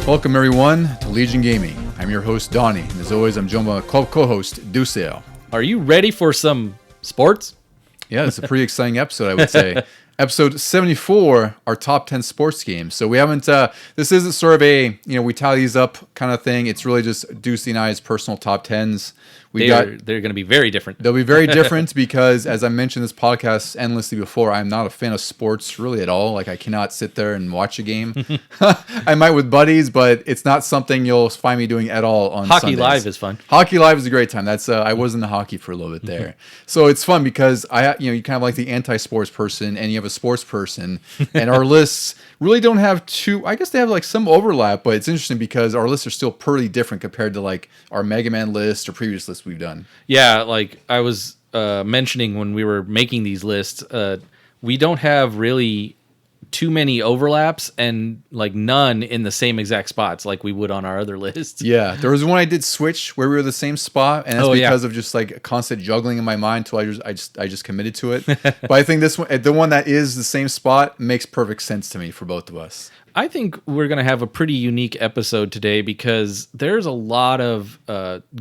Welcome everyone to Legion Gaming. I'm your host Donnie, and as always I'm joined by my co-host Duceo. Are you ready for some sports? Yeah, it's a pretty exciting episode, I would say. Episode 74, our top 10 sports games. So we haven't, this isn't sort of a, we tally these up kind of thing. It's really just Ducey and I's personal top 10s. They're going to be very different. They'll be very different because, as I mentioned this podcast endlessly before, I'm not a fan of sports really at all. Like, I cannot sit there and watch a game. I might with buddies, but it's not something you'll find me doing at all on Hockey Sundays. Live is fun. Hockey Live is a great time. That's I was into hockey for a little bit there. So it's fun because you kind of like the anti-sports person and you have a sports person, and our lists really don't have I guess they have like some overlap, but it's interesting because our lists are still pretty different compared to like our Mega Man list or previous lists we've done. Yeah, like I was mentioning when we were making these lists, we don't have really too many overlaps and like none in the same exact spots like we would on our other lists. Yeah, there was one I did switch where we were the same spot, and that's because of just like constant juggling in my mind until I just committed to it. But I think this one, the one that is the same spot, makes perfect sense to me for both of us. I think we're going to have a pretty unique episode today because there's a lot of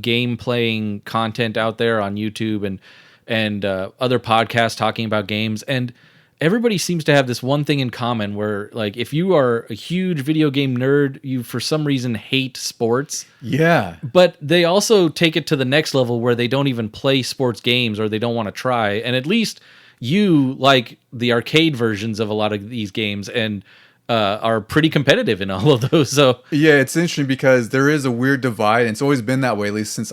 game playing content out there on YouTube and other podcasts talking about games, and everybody seems to have this one thing in common where, like, if you are a huge video game nerd, you for some reason hate sports. Yeah. But they also take it to the next level where they don't even play sports games or they don't want to try. And at least you like the arcade versions of a lot of these games and are pretty competitive in all of those. So yeah, it's interesting because there is a weird divide, and it's always been that way, at least since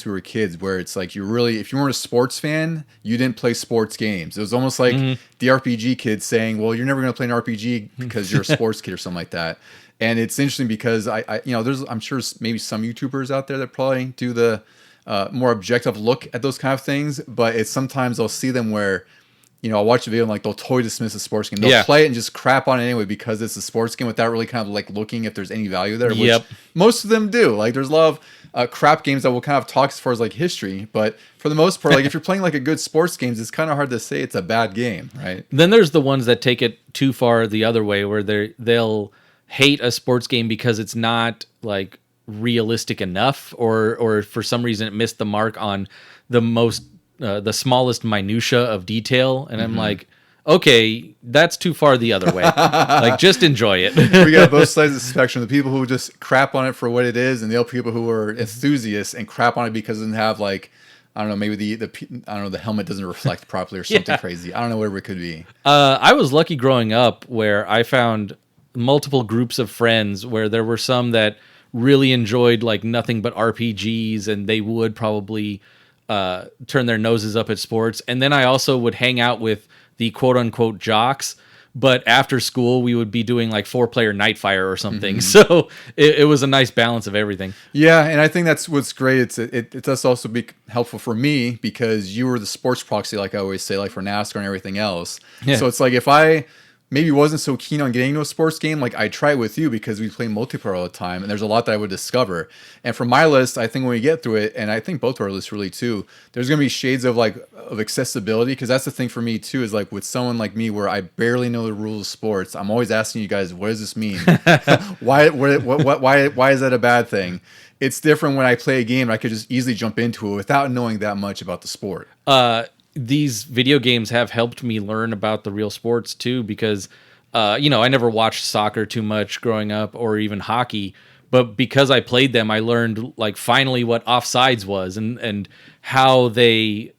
we were kids, where it's like if you weren't a sports fan, you didn't play sports games. It was almost like the RPG kids saying, well, you're never going to play an RPG because you're a sports kid or something like that. And it's interesting because I'm sure maybe some YouTubers out there that probably do the more objective look at those kind of things, but it's sometimes I'll see them where I'll watch a video and like they'll totally dismiss a sports game. They'll play it and just crap on it anyway because it's a sports game without really kind of like looking if there's any value there, which most of them do. Like there's a lot of crap games that will kind of talk as far as like history, but for the most part, like if you're playing like a good sports games, it's kind of hard to say it's a bad game, right? Then there's the ones that take it too far the other way where they'll hate a sports game because it's not like realistic enough or for some reason it missed the mark on the smallest minutia of detail, and I'm like, okay, that's too far the other way. Like, just enjoy it. We got both sides of the spectrum: the people who just crap on it for what it is, and the other people who are enthusiasts and crap on it because it doesn't have like, I don't know, maybe the helmet doesn't reflect properly or something crazy. I don't know, whatever it could be. I was lucky growing up where I found multiple groups of friends where there were some that really enjoyed like nothing but RPGs, and they would probably turn their noses up at sports. And then I also would hang out with the quote unquote jocks, but after school we would be doing like 4-player Nightfire or something. So it was a nice balance of everything. Yeah, and I think that's what's great. It does also be helpful for me because you were the sports proxy, like I always say, like for NASCAR and everything else. Yeah. So it's like if I maybe wasn't so keen on getting into a sports game, like I try it with you because we play multiplayer all the time, and there's a lot that I would discover. And for my list, I think when we get through it, and I think both of our lists really too, there's gonna be shades of accessibility, because that's the thing for me too, is like with someone like me where I barely know the rules of sports, I'm always asking you guys, what does this mean? why is that a bad thing? It's different when I play a game and I could just easily jump into it without knowing that much about the sport. These video games have helped me learn about the real sports too, because I never watched soccer too much growing up or even hockey, but because I played them, I learned like finally what offsides was and how they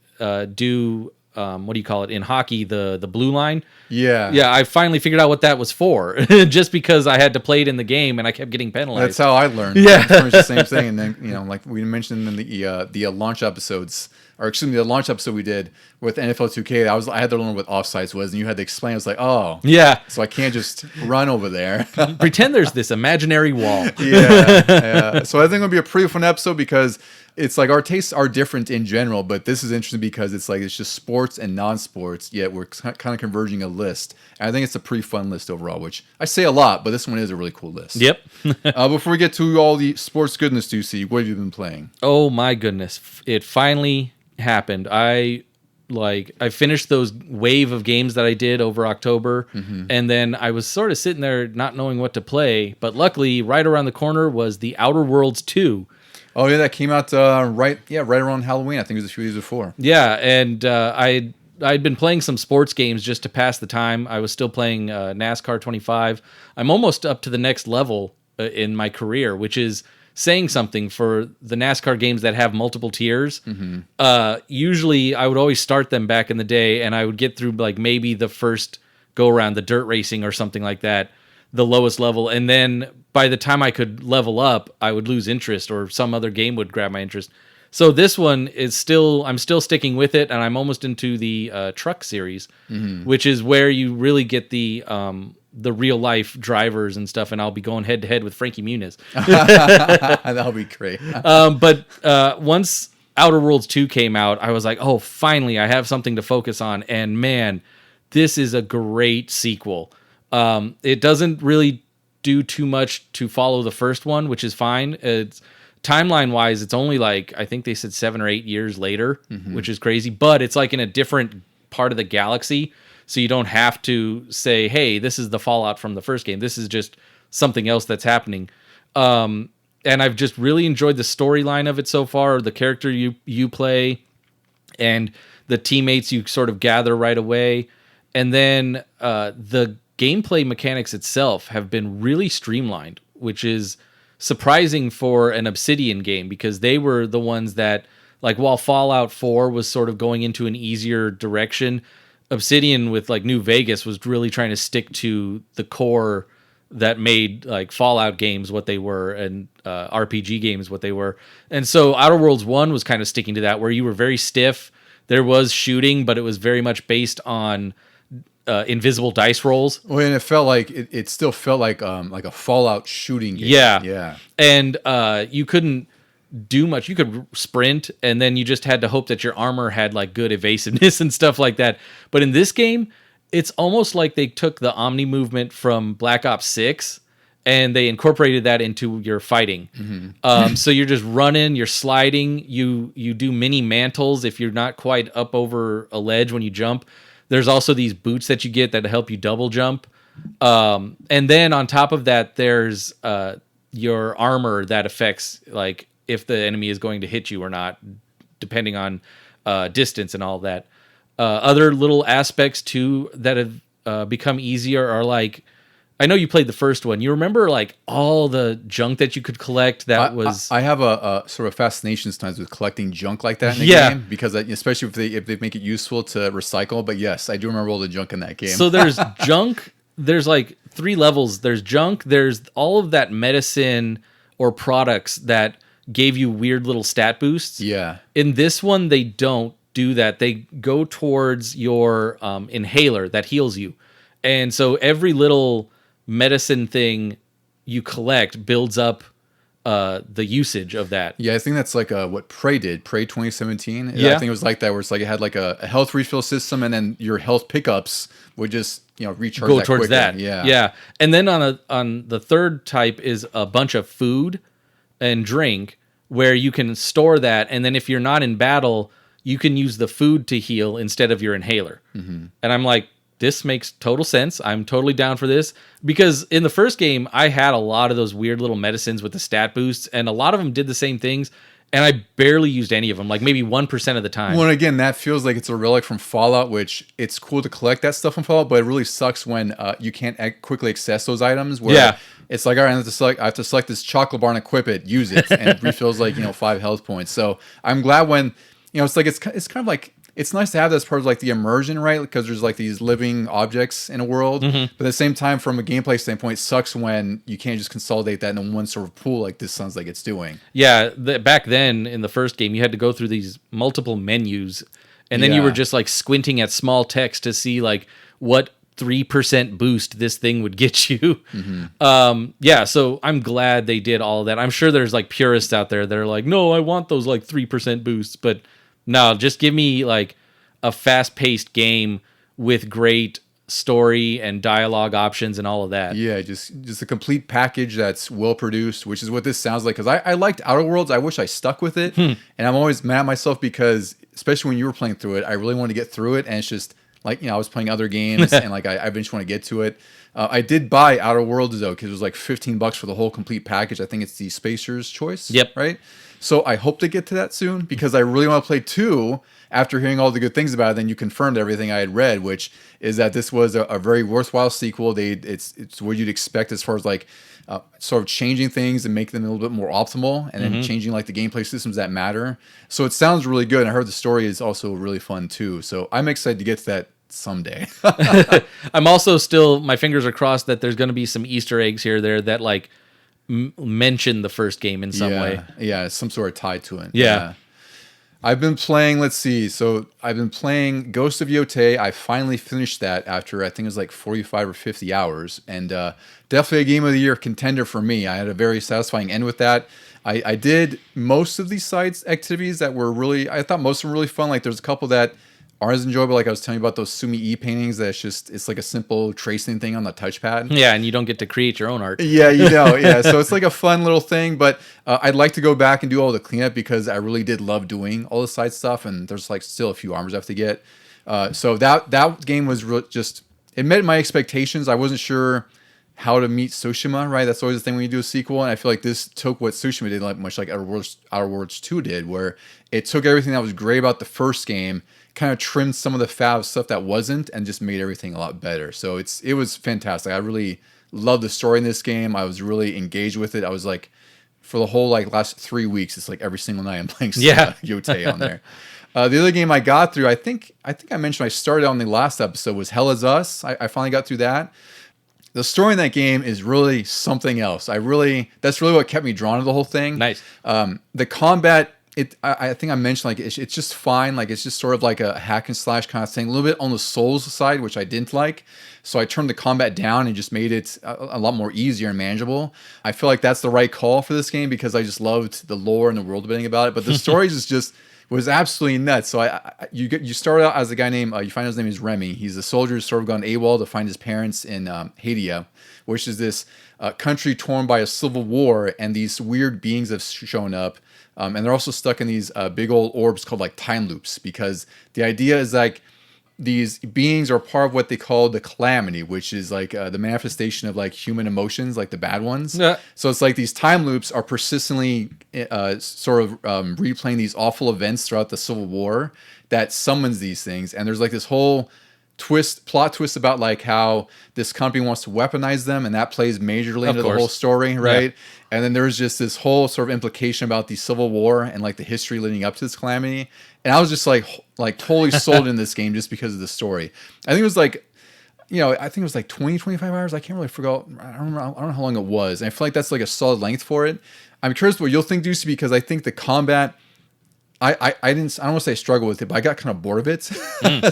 do what do you call it in hockey, the blue line. Yeah, I finally figured out what that was for just because I had to play it in the game and I kept getting penalized. That's how I learned. Yeah, it's the same thing. And then like we mentioned in the launch episodes, or excuse me, the launch episode we did with NFL 2K, I had to learn what offsides was, and you had to explain. I was like, oh, yeah, so I can't just run over there. Pretend there's this imaginary wall. Yeah. So I think it'll be a pretty fun episode because it's like our tastes are different in general, but this is interesting because it's just sports and non-sports, yet we're kind of converging a list. And I think it's a pretty fun list overall, which I say a lot, but this one is a really cool list. Yep. Before we get to all the sports goodness, Ducey, what have you been playing? Oh my goodness. It finally happened. I like I finished those wave of games that I did over October, and then I was sort of sitting there not knowing what to play. But luckily, right around the corner was the Outer Worlds 2. Oh yeah, that came out right around Halloween. I think it was a few days before. Yeah, and I'd been playing some sports games just to pass the time. I was still playing NASCAR 25. I'm almost up to the next level in my career, which is saying something for the NASCAR games that have multiple tiers. Usually I would always start them back in the day, and I would get through like maybe the first go around, the dirt racing or something like that, the lowest level. And then by the time I could level up, I would lose interest or some other game would grab my interest. So this one is I'm still sticking with it, and I'm almost into the truck series, which is where you really get the real life drivers and stuff, and I'll be going head to head with Frankie Muniz. That'll be great. But once Outer Worlds 2 came out, I was like, oh, finally, I have something to focus on. And man, this is a great sequel. It doesn't really do too much to follow the first one, which is fine. It's timeline wise, it's only like, I think they said 7 or 8 years later, which is crazy, but it's like in a different part of the galaxy. So you don't have to say, hey, this is the fallout from the first game. This is just something else that's happening. And I've just really enjoyed the storyline of it so far, the character you play and the teammates you sort of gather right away. And then the gameplay mechanics itself have been really streamlined, which is surprising for an Obsidian game, because they were the ones that, like, while Fallout 4 was sort of going into an easier direction, Obsidian with like New Vegas was really trying to stick to the core that made like Fallout games what they were and RPG games what they were. And so Outer Worlds 1 was kind of sticking to that, where you were very stiff. There was shooting, but it was very much based on invisible dice rolls. Well, and it felt like it still felt like a Fallout shooting game. Yeah. And you couldn't do much. You could sprint, and then you just had to hope that your armor had like good evasiveness and stuff like that. But in this game, it's almost like they took the Omni movement from Black Ops 6 and they incorporated that into your fighting. So you're just running, you're sliding, you do mini mantles if you're not quite up over a ledge when you jump. There's also these boots that you get that help you double jump. And then on top of that, there's your armor that affects like if the enemy is going to hit you or not, depending on distance and all that. Other little aspects too that have become easier are like, I know you played the first one. You remember like all the junk that you could collect that was... I have a sort of fascination sometimes with collecting junk like that in the game, because especially if they make it useful to recycle. But yes, I do remember all the junk in that game. So there's junk. There's like 3 levels. There's junk. There's all of that medicine or products that gave you weird little stat boosts. Yeah. In this one, they don't do that. They go towards your inhaler that heals you. And so every little medicine thing you collect builds up the usage of that. Yeah, I think that's like what Prey did. Prey 2017. Yeah. I think it was like that, where it's like it had like a health refill system, and then your health pickups would just recharge. Go towards quicker. that. Yeah. And then on the third type is a bunch of food and drink, where you can store that, and then if you're not in battle, you can use the food to heal instead of your inhaler. And I'm like, this makes total sense. I'm totally down for this, because in the first game, I had a lot of those weird little medicines with the stat boosts, and a lot of them did the same things, and I barely used any of them, like maybe 1% of the time. Well, and again, that feels like it's a relic from Fallout, which it's cool to collect that stuff from Fallout, but it really sucks when you can't quickly access those items. Where it's like, all right, I have to select this chocolate bar and equip it, use it, and it refills like 5 health points. So I'm glad when it's like it's kind of like, it's nice to have that as part of like the immersion, right? Because there's like these living objects in a world, but at the same time, from a gameplay standpoint, it sucks when you can't just consolidate that in one sort of pool like this sounds like it's doing. Yeah, back then in the first game, you had to go through these multiple menus, and then you were just like squinting at small text to see like what 3% boost this thing would get you. So I'm glad they did all of that. I'm sure there's like purists out there that are like, no, I want those like 3% boosts, but no, just give me like a fast-paced game with great story and dialogue options and all of that. Yeah, just a complete package that's well produced, which is what this sounds like. Because I liked Outer Worlds. I wish I stuck with it, and I'm always mad at myself because, especially when you were playing through it, I really wanted to get through it, and it's just like, I was playing other games, and like I eventually want to get to it. I did buy Outer Worlds though, because it was like $15 for the whole complete package. I think it's the Spacer's Choice. Yep. Right. So I hope to get to that soon because I really want to play 2 after hearing all the good things about it. Then you confirmed everything I had read, which is that this was a very worthwhile sequel. It's what you'd expect as far as like sort of changing things and making them a little bit more optimal, and then changing like the gameplay systems that matter. So it sounds really good. And I heard the story is also really fun too. So I'm excited to get to that someday. I'm also still, my fingers are crossed that there's going to be some Easter eggs here or there that like mention the first game in some way. Yeah, some sort of tie to it. Yeah. I've been playing, let's see. So I've been playing Ghost of Yotei. I finally finished that after I think it was like 45 or 50 hours. And definitely a Game of the Year contender for me. I had a very satisfying end with that. I did most of these sites activities that were really, I thought most of them were really fun. Like there's a couple that aren't as enjoyable. Like I was telling you about those Sumi-E paintings. It's like a simple tracing thing on the touchpad. Yeah, and you don't get to create your own art. Yeah, yeah. So it's like a fun little thing, but I'd like to go back and do all the cleanup because I really did love doing all the side stuff, and there's like still a few armors I have to get. So that game was just, it met my expectations. I wasn't sure how to meet Tsushima, right? That's always the thing when you do a sequel, and I feel like this took what Tsushima did, like much like Outer Worlds 2 did, where it took everything that was great about the first game, kind of trimmed some of the fab stuff that wasn't, and just made everything a lot better. So it was fantastic. I really loved the story in this game. I was really engaged with it. I was like, for the whole like last 3 weeks, it's like every single night I'm playing Yotei on there. The other game I got through, I think I mentioned I started on the last episode, was Hell Is Us. I finally got through that. The story in that game is really something else. That's really what kept me drawn to the whole thing. Nice. The combat, I think I mentioned like it's just fine. Like it's just sort of like a hack and slash kind of thing. A little bit on the Souls side, which I didn't like. So I turned the combat down and just made it a lot more easier and manageable. I feel like that's the right call for this game because I just loved the lore and the world building about it. But the story was absolutely nuts. So you start out as a guy named, you find his name is Remy. He's a soldier who's sort of gone AWOL to find his parents in Hadia, which is this country torn by a civil war, and these weird beings have shown up. And they're also stuck in these big old orbs called like time loops, because the idea is like these beings are part of what they call the calamity, which is like the manifestation of like human emotions, like the bad ones. Yeah. So it's like these time loops are persistently sort of replaying these awful events throughout the Civil War that summons these things. And there's like this whole plot twist about like how this company wants to weaponize them, and that plays majorly into the whole story, right? Yeah. And then there's just this whole sort of implication about the Civil War and like the history leading up to this calamity. And I was just like totally sold in this game just because of the story. I think it was like, I think it was like 20, 25 hours. I can't really figure out. I don't know how long it was. And I feel like that's like a solid length for it. I'm curious what you'll think, Deuce, because I think the combat, I don't want to say I struggle with it, but I got kind of bored of it.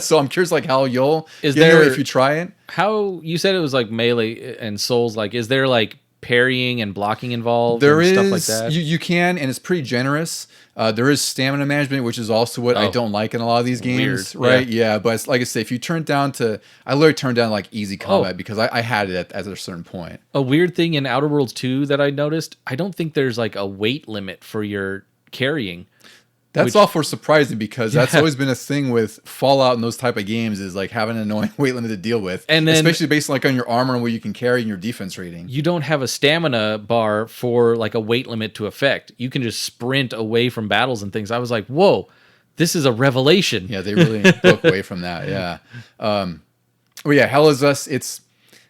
So I'm curious like how you'll if you try it. How you said it was like melee and Souls, like is there like parrying and blocking involved? There and is stuff like that. You can, and it's pretty generous. There is stamina management, which is also what I don't like in a lot of these games. Weird. Right? Yeah, but it's, like I say, if you turn it down to, I literally turned down like easy combat because I had it at a certain point. A weird thing in Outer Worlds 2 that I noticed, I don't think there's like a weight limit for your carrying. That's awful surprising because that's always been a thing with Fallout and those type of games, is like having an annoying weight limit to deal with, and then, especially based like on your armor and what you can carry and your defense rating. You don't have a stamina bar for like a weight limit to affect. You can just sprint away from battles and things. I was like, whoa, this is a revelation. Yeah, they really broke away from that. Yeah. Well, yeah, Hell Is Us.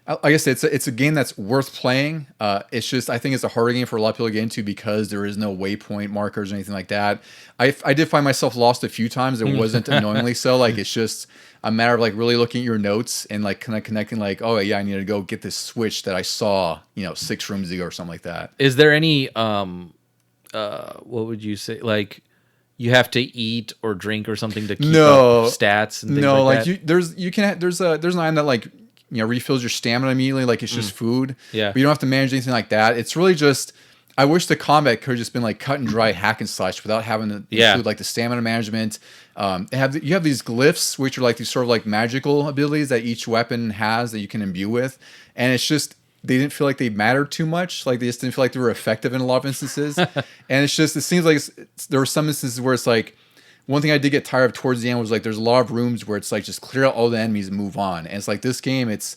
Like I said, it's a game that's worth playing. It's just, I think it's a harder game for a lot of people to get into because there is no waypoint markers or anything like that. I did find myself lost a few times. It wasn't annoyingly so. Like it's just a matter of like really looking at your notes and like kind of connecting like, oh yeah, I need to go get this switch that I saw 6 rooms ago or something like that. Is there any what would you say, like you have to eat or drink or something to keep up stats and things like that? There's an item that like refills your stamina immediately, like it's just food. Yeah. But you don't have to manage anything like that. It's really just, I wish the combat could have just been like cut and dry hack and slash without having to include like the stamina management. You have these glyphs, which are like these sort of like magical abilities that each weapon has that you can imbue with, and it's just they didn't feel like they mattered too much. Like they just didn't feel like they were effective in a lot of instances. And it seems like there were some instances where it's like, one thing I did get tired of towards the end was like there's a lot of rooms where it's like just clear out all the enemies and move on. And it's like this game, it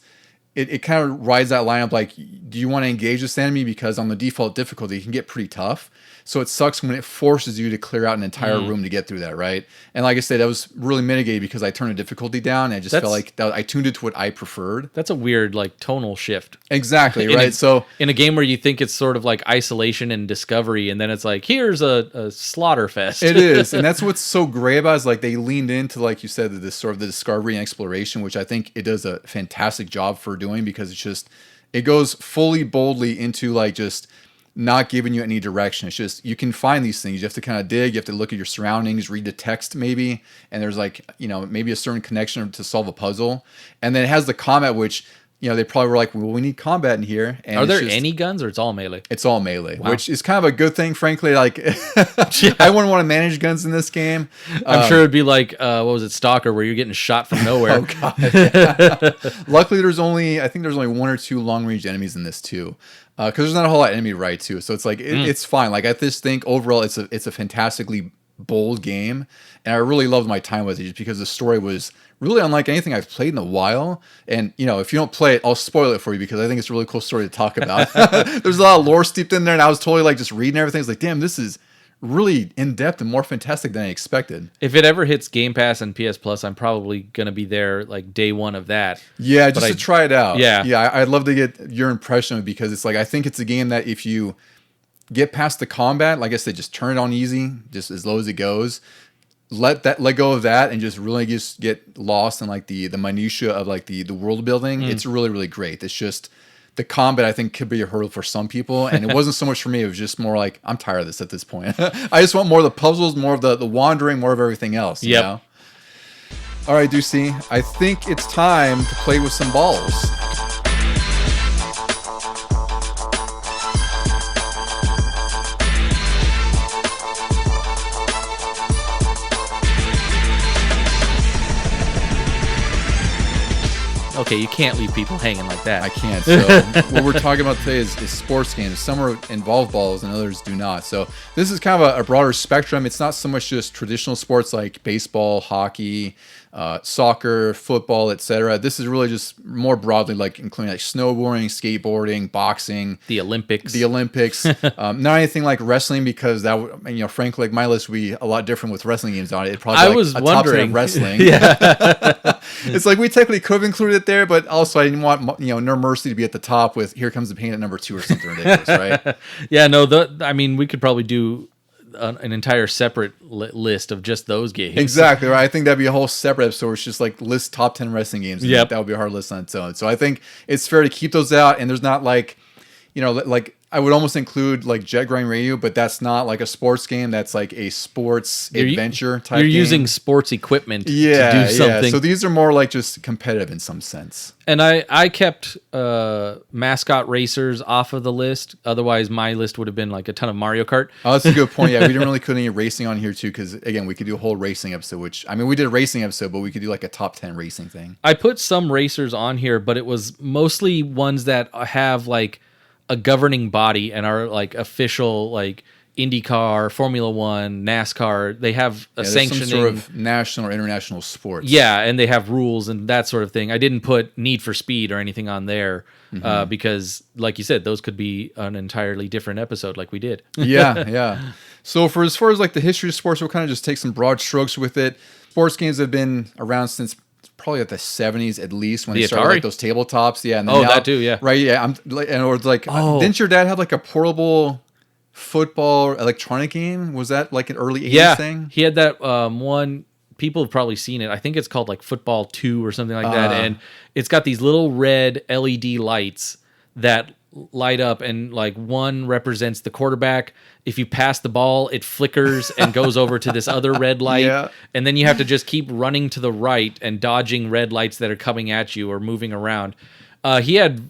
kind of rides that line of like, do you want to engage this enemy? Because on the default difficulty, it can get pretty tough. So it sucks when it forces you to clear out an entire room to get through that, right? And like I said, that was really mitigated because I turned the difficulty down. And I just felt like I tuned it to what I preferred. That's a weird like tonal shift. Exactly, right? So in a game where you think it's sort of like isolation and discovery, and then it's like, here's a slaughter fest. It is. And that's what's so great about it is like they leaned into, like you said, this sort of the discovery and exploration, which I think it does a fantastic job for doing because it goes fully boldly into like just not giving you any direction. It's just, you can find these things. You have to kind of dig. You have to look at your surroundings, read the text maybe. And there's like, maybe a certain connection to solve a puzzle. And then it has the combat, which, they probably were like, well, we need combat in here. And are there any guns or it's all melee? It's all melee, which is kind of a good thing, frankly. Like, I wouldn't want to manage guns in this game. I'm sure it'd be like, what was it, Stalker, where you're getting shot from nowhere. Oh, God. Yeah. Luckily, I think there's only one or two long-range enemies in this, too. Because there's not a whole lot of enemy right, too. So it's like, it's fine. Like, I just think overall, it's a fantastically bold game. And I really loved my time with it just because the story was really unlike anything I've played in a while. And, if you don't play it, I'll spoil it for you because I think it's a really cool story to talk about. There's a lot of lore steeped in there, and I was totally like just reading everything. It's like, damn, this is really in-depth and more fantastic than I expected. If it ever hits Game Pass and PS Plus, I'm probably going to be there like day one of that. Yeah, just to try it out. Yeah. I'd love to get your impression of it because it's like, I think it's a game that if you get past the combat, like I said, just turn it on easy, just as low as it goes. Let go of that and just really just get lost in like the minutia of like the world building. It's really, really great. It's just the combat, I think, could be a hurdle for some people. And it wasn't so much for me. It was just more like, I'm tired of this at this point. I just want more of the puzzles, more of the wandering, more of everything else. You know? All right, Deucey, I think it's time to play with some balls. Okay, you can't leave people hanging like that. I can't. So what we're talking about today is sports games. Some involve balls and others do not. So this is kind of a broader spectrum. It's not so much just traditional sports like baseball, hockey, soccer, football, etc. This is really just more broadly like including like snowboarding, skateboarding, boxing, the Olympics. Not anything like wrestling because that would, frankly, like my list would be a lot different with wrestling games on it. It'd probably be like top 10 of wrestling. Yeah. It's like we technically could have included it there, but also I didn't want No Mercy to be at the top with Here Comes the Pain at number 2 or something ridiculous, right? Yeah, no, we could probably do an entire separate list of just those games. Exactly, right. I think that'd be a whole separate episode where it's just like list top 10 wrestling games. Yeah, that would be a hard list on its own. So I think it's fair to keep those out, and there's not like, like I would almost include like Jet Grind Radio, but that's not like a sports game. That's like a sports adventure type game. You're using sports equipment to do something. Yeah. So these are more like just competitive in some sense. And I kept mascot racers off of the list. Otherwise, my list would have been like a ton of Mario Kart. Oh, that's a good point. Yeah, we didn't really put any racing on here too, because again, we could do a whole racing episode. We did a racing episode, but we could do like a top 10 racing thing. I put some racers on here, but it was mostly ones that have like a governing body and are like official, like IndyCar, Formula One, NASCAR. They have a sanctioning, some sort of national or international sports. Yeah, and they have rules and that sort of thing. I didn't put Need for Speed or anything on there because, like you said, those could be an entirely different episode, like we did. Yeah. So as far as like the history of sports, we'll kind of just take some broad strokes with it. Sports games have been around since probably at the 70s at least when they started like those tabletops. Yeah. And then that too. Yeah. Right. Yeah. Didn't your dad have like a portable football electronic game? Was that like an early 80s thing? He had that one. People have probably seen it. I think it's called like Football 2 or something like that. And it's got these little red LED lights that light up, and like one represents the quarterback. If you pass the ball, it flickers and goes over to this other red light. And then you have to just keep running to the right and dodging red lights that are coming at you or moving around. He had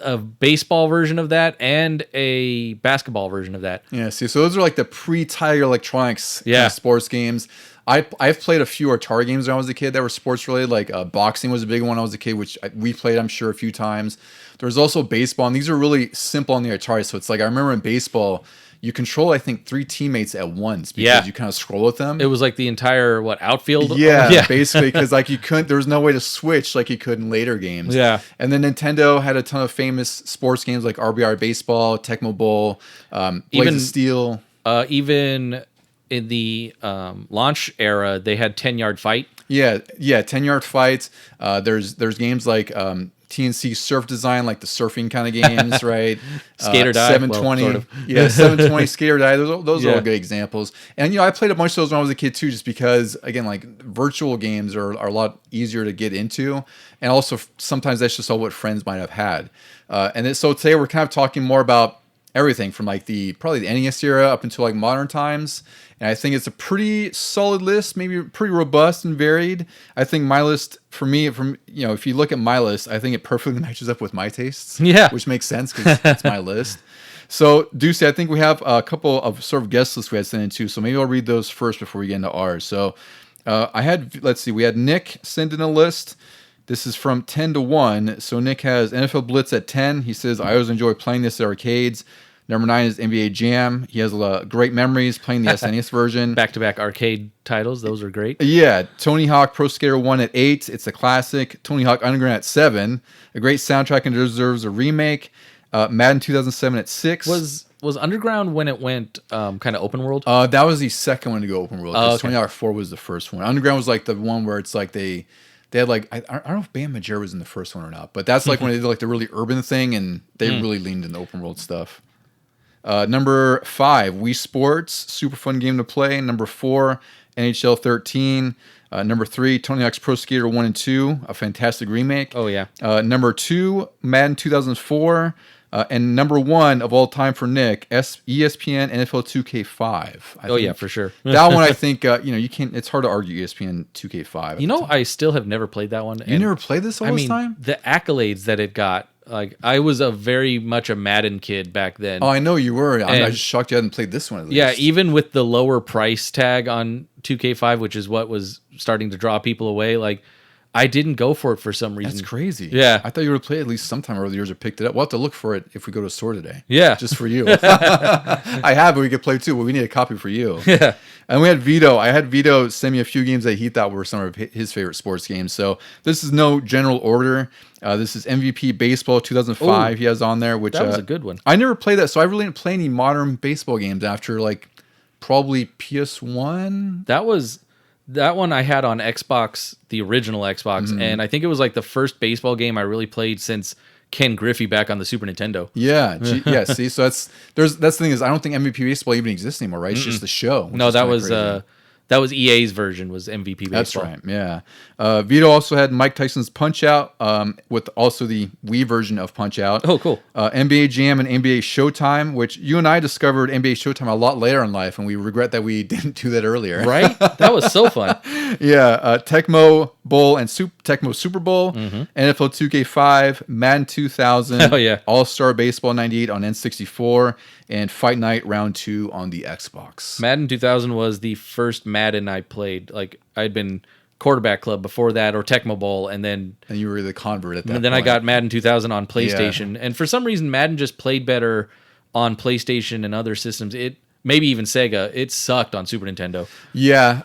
a baseball version of that and a basketball version of that. Yeah, see, so those are like the pre-Tiger Electronics kind Yeah. of sports games. I've played a few Atari games when I was a kid that were sports related. Like boxing was a big one when I was a kid, which we played, I'm sure, a few times. There was also baseball, and these are really simple on the Atari. So it's like I remember in baseball, you control, I think, 3 teammates at once because you kind of scroll with them. It was like the entire outfield. Yeah, basically, because like there was no way to switch like you could in later games. Yeah. And then Nintendo had a ton of famous sports games like RBI Baseball, Tecmo Bowl, Blades of Steel. Even in the launch era, they had 10-yard fight. Yeah, 10-yard fights. There's games like TNC Surf Design, like the surfing kind of games, right? Skate or Die. 720. Well, sort of. Yeah, 720 Skate or Die. Those are all good examples. And, I played a bunch of those when I was a kid, too, just because, again, like virtual games are a lot easier to get into. And also, sometimes that's just all what friends might have had. So today we're kind of talking more about everything from like probably the NES era up until like modern times. And I think it's a pretty solid list, maybe pretty robust and varied. I think my list for me, if you look at my list, I think it perfectly matches up with my tastes. Yeah. Which makes sense because it's my list. So, Ducey, I think we have a couple of sort of guest lists we had sent in too. So maybe I'll read those first before we get into ours. So we had Nick send in a list. This is from 10 to 1. So Nick has NFL Blitz at 10. He says, I always enjoy playing this at arcades. Number 9 is NBA Jam. He has great memories playing the SNES version. Back-to-back arcade titles. Those are great. Yeah. Tony Hawk Pro Skater 1 at 8. It's a classic. Tony Hawk Underground at 7. A great soundtrack and deserves a remake. Madden 2007 at 6. Was Underground when it went kind of open world? That was the second one to go open world. Okay. Tony Hawk 4 was the first one. Underground was like the one where it's like they had like I don't know if Bam Margera was in the first one or not, but that's like when they did like the really urban thing and they really leaned into open world stuff. Number 5, Wii Sports, super fun game to play. Number 4, NHL 13. Number 3, Tony Hawk's Pro Skater 1 and 2, a fantastic remake. Oh yeah. Number 2, Madden 2004. And number 1 of all time for Nick, ESPN NFL 2K5. Yeah, for sure. That one, I think, you can't. It's hard to argue ESPN 2K5. I still have never played that one. You never played this all this time? The accolades that it got. Like, I was very much a Madden kid back then. Oh, I know you were. I'm just shocked you hadn't played this one at least. Yeah, even with the lower price tag on 2K5, which is what was starting to draw people away, like, I didn't go for it for some reason. That's crazy. Yeah. I thought you would have played at least sometime over the years or picked it up. We'll have to look for it if we go to a store today. Yeah. Just for you. I have, but we could play too, but we need a copy for you. Yeah. And we had Vito. I had Vito send me a few games that he thought were some of his favorite sports games. So this is no general order. This is MVP Baseball 2005 he has on there. Which that was a good one. I never played that, so I really didn't play any modern baseball games after like probably PS1. That one I had on Xbox, the original Xbox, and I think it was like the first baseball game I really played since Ken Griffey back on the Super Nintendo. Yeah, yeah. See, so that's the thing is I don't think MVP Baseball even exists anymore, right? It's just the show. No, that was EA's version was MVP Baseball. That's right. Yeah. Vito also had Mike Tyson's Punch Out with also the Wii version of Punch Out. Oh, cool. NBA Jam and NBA Showtime, which you and I discovered NBA Showtime a lot later in life, and we regret that we didn't do that earlier. Right? That was so fun. Yeah. Tecmo Bowl and Tecmo Super Bowl, NFL 2K5, Madden 2000, Oh, yeah. All-Star Baseball 98 on N64, and Fight Night Round 2 on the Xbox. Madden 2000 was the first Madden I played. Like, I'd been Quarterback Club before that, or Tecmo Bowl, and you were the convert at that and then point. I got Madden 2000 on PlayStation. And for some reason, Madden just played better on PlayStation and other systems. Maybe even Sega. It sucked on Super Nintendo. Yeah.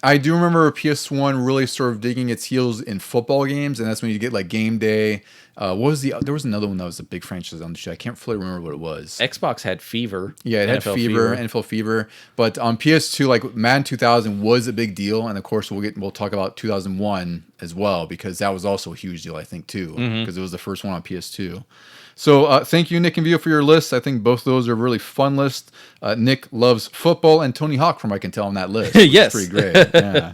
I do remember PS1 really sort of digging its heels in football games, and that's when you get like Game Day. There was another one that was a big franchise on the show. I can't fully remember what it was. Xbox had Fever. Yeah, it had NFL Fever. But on PS2, like Madden 2000 was a big deal, and of course we'll talk about 2001 as well because that was also a huge deal, I think, too, because it was the first one on PS2. So thank you, Nick and Vito, for your list. I think both of those are really fun lists. Nick loves football and Tony Hawk, from what I can tell on that list. Yes. Pretty great. Yeah.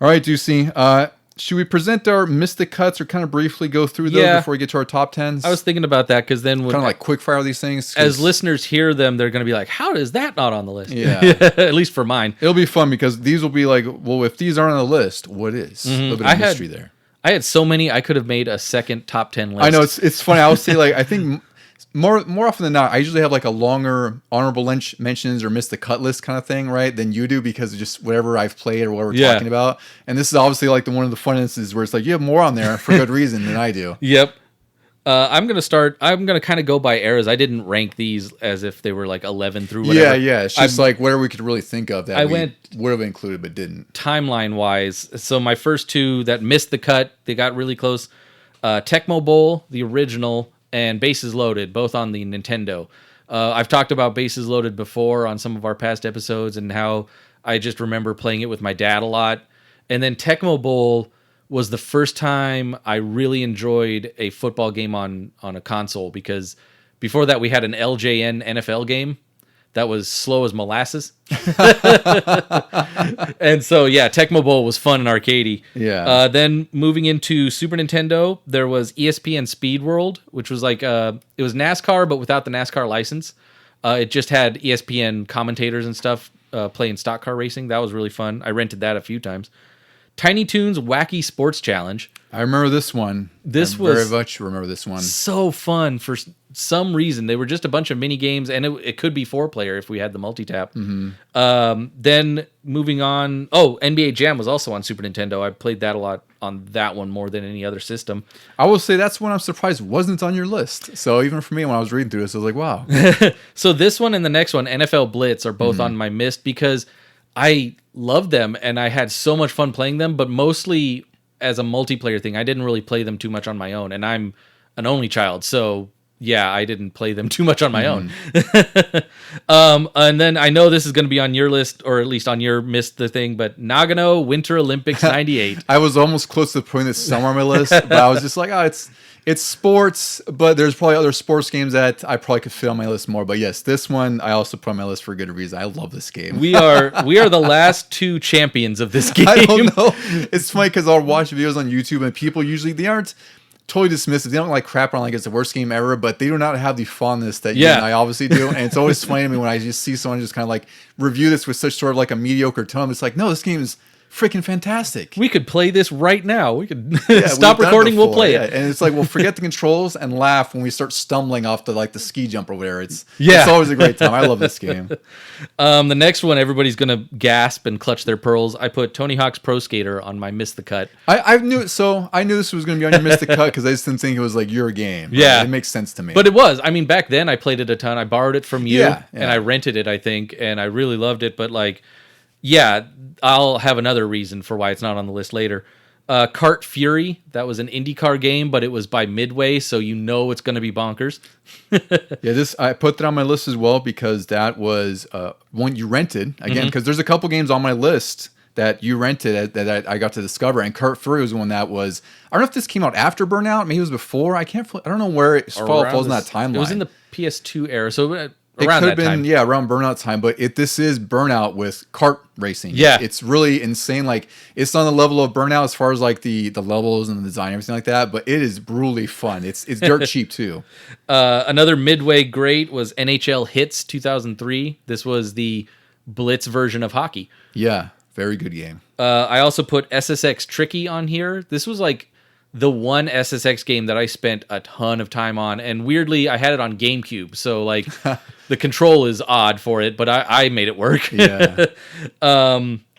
All right, Ducey. Should we present our Mystic Cuts or kind of briefly go through those before we get to our top 10s? I was thinking about that because then when kind of like quick fire these things. As listeners hear them, they're going to be like, how is that not on the list? Yeah. At least for mine. It'll be fun because these will be like, well, if these aren't on the list, what is? A little bit of mystery there. I had so many. I could have made a second top 10 list. I know it's funny. I would say like I think more often than not, I usually have like a longer honorable mentions or missed the cut list kind of thing, right? Than you do because of just whatever I've played or what we're talking about. And this is obviously like one of the fun instances where it's like you have more on there for good reason than I do. Yep. I'm gonna kind of go by eras. I didn't rank these as if they were like 11 through whatever. Yeah. It's just like whatever we could really think of that I we went would have included but didn't. timeline wise. So my first two that missed the cut, they got really close. Tecmo Bowl, the original, and Bases Loaded, both on the Nintendo. I've talked about Bases Loaded before on some of our past episodes and how I just remember playing it with my dad a lot. And then Tecmo Bowl was the first time I really enjoyed a football game on a console, because before that we had an LJN NFL game that was slow as molasses. And so, yeah, Tecmo Bowl was fun and arcadey. Yeah. Then moving into Super Nintendo, there was ESPN Speed World, which was like, it was NASCAR, but without the NASCAR license. It just had ESPN commentators and stuff playing stock car racing. That was really fun. I rented that a few times. Tiny Toons Wacky Sports Challenge. I remember this one. This I was very much remember this one. So fun for some reason. They were just a bunch of mini games, and it could be 4-player if we had the multi-tap. Then moving on. Oh, NBA Jam was also on Super Nintendo. I played that a lot on that one more than any other system. I will say that's one I'm surprised wasn't on your list. So even for me, when I was reading through this, I was like, wow. So this one and the next one, NFL Blitz, are both on my list because I loved them and I had so much fun playing them, but mostly as a multiplayer thing. I didn't really play them too much on my own, and I'm an only child, so yeah, I didn't play them too much on my own. And then I know this is going to be on your list, or at least on your missed the thing, but Nagano Winter Olympics 98. I was almost close to putting this somewhere on my list, but I was just like, oh, it's sports, but there's probably other sports games that I probably could fit on my list more. But yes, this one I also put on my list for good reason. I love this game. We are the last two champions of this game. I don't know. It's funny because I'll watch videos on YouTube and people usually, they aren't totally dismissive. They don't like crap on like it's the worst game ever, but they do not have the fondness that you and I obviously do. And it's always funny to me when I just see someone just kind of like review this with such sort of like a mediocre tone. It's like, no, this game is freaking fantastic. We could play this right now. We could stop recording. We'll play it. And it's like, we'll forget the controls and laugh when we start stumbling off the like the ski jump or whatever. It's always a great time. I love this game. The next one, everybody's gonna gasp and clutch their pearls. I put Tony Hawk's Pro Skater on my Miss the Cut. I knew this was gonna be on your Miss the Cut because I just didn't think it was like your game. Yeah, right? It makes sense to me. But it was. I mean, back then I played it a ton. I borrowed it from you, and I rented it, I think, and I really loved it. But like, yeah, I'll have another reason for why it's not on the list later. Kart Fury, that was an IndyCar game, but it was by Midway, so you know it's going to be bonkers. I put that on my list as well because that was one you rented again. Because there's a couple games on my list that you rented that I got to discover, and Kart Fury was one that was. I don't know if this came out after Burnout, maybe it was before. I don't know where it falls in that timeline. It was in the PS2 era, so. It could have been, around Burnout time, but this is Burnout with kart racing. Yeah. It's really insane. Like, it's on the level of Burnout as far as like the levels and the design and everything like that, but it is brutally fun. It's dirt cheap too. Another Midway great was NHL Hits 2003. This was the Blitz version of hockey. Yeah, very good game. I also put SSX Tricky on here. This was like the one SSX game that I spent a ton of time on, and weirdly, I had it on GameCube, so like the control is odd for it, but I made it work. Yeah.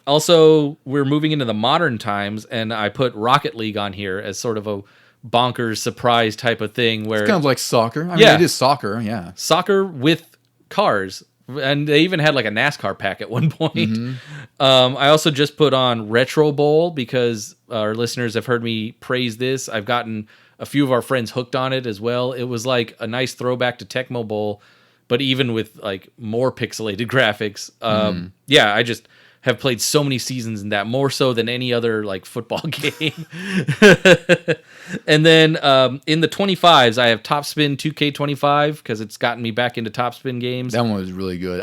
Also, we're moving into the modern times, and I put Rocket League on here as sort of a bonkers surprise type of thing, where it's kind of like soccer. I mean, it is soccer. Yeah, soccer with cars. And they even had like a NASCAR pack at one point. I also just put on Retro Bowl because our listeners have heard me praise this. I've gotten a few of our friends hooked on it as well. It was like a nice throwback to Tecmo Bowl, but even with like more pixelated graphics. Yeah, I just have played so many seasons in that, more so than any other like football game. And then in the 25s, I have Top Spin 2K25 because it's gotten me back into Top Spin games. That one was really good.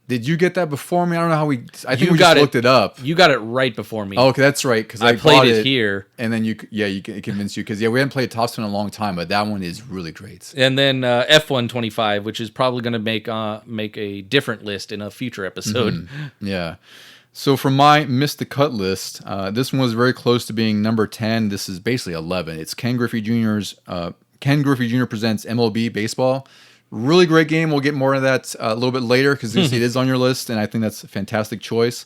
Did you get that before me? I don't know how I think we just looked it up. You got it right before me. Oh, okay, that's right. Because I played it here, and then it convinced you because we hadn't played Top Spin in a long time, but that one is really great. And then F125, which is probably going to make a different list in a future episode. Yeah. So for my missed the cut list, this one was very close to being number 10. This is basically 11. It's Ken Griffey Jr.'s Ken Griffey Jr. presents MLB Baseball. Really great game. We'll get more of that a little bit later because it is on your list, and I think that's a fantastic choice.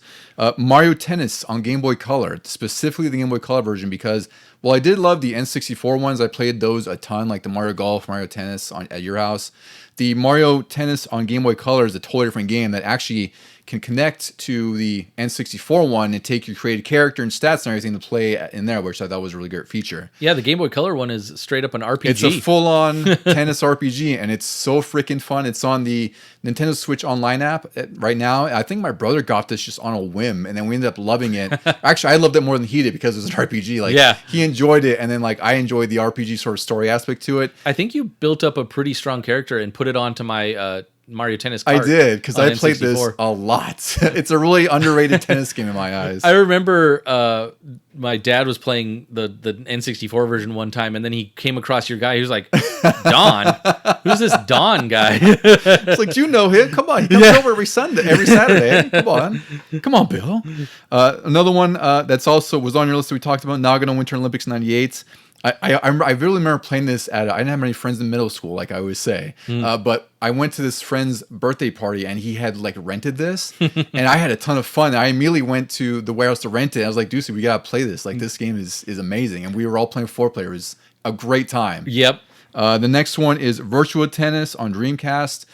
Mario Tennis on Game Boy Color, specifically the Game Boy Color version, because while I did love the N64 ones, I played those a ton, like the Mario Golf, Mario Tennis at your house. The Mario Tennis on Game Boy Color is a totally different game that actually can connect to the N64 one and take your created character and stats and everything to play in there, which I thought was a really great feature. Yeah, the Game Boy Color one is straight up an RPG. It's a full-on tennis RPG, and it's so freaking fun. It's on the Nintendo Switch Online app right now. I think my brother got this just on a whim, and then we ended up loving it. Actually, I loved it more than he did because it was an RPG. Like, yeah. He enjoyed it, and then like I enjoyed the RPG sort of story aspect to it. I think you built up a pretty strong character and put it onto my Mario Tennis I kart. did, because I played N64. this a lot. It's a really underrated tennis game in my eyes. I remember my dad was playing the N64 version one time, and then he came across your guy. He was like, Don? Who's this Don guy? It's like, do you know him? Come on. He comes over every Saturday. Come on, Bill. Another one that's also was on your list that we talked about, Nagano Winter Olympics 98. I really remember playing this I didn't have many friends in middle school, like I always say, but I went to this friend's birthday party and he had like rented this and I had a ton of fun. I immediately went to the warehouse to rent it. I was like, Deucey, we got to play this. Like this game is amazing. And we were all playing 4-player. It was a great time. Yep. The next one is Virtua Tennis on Dreamcast.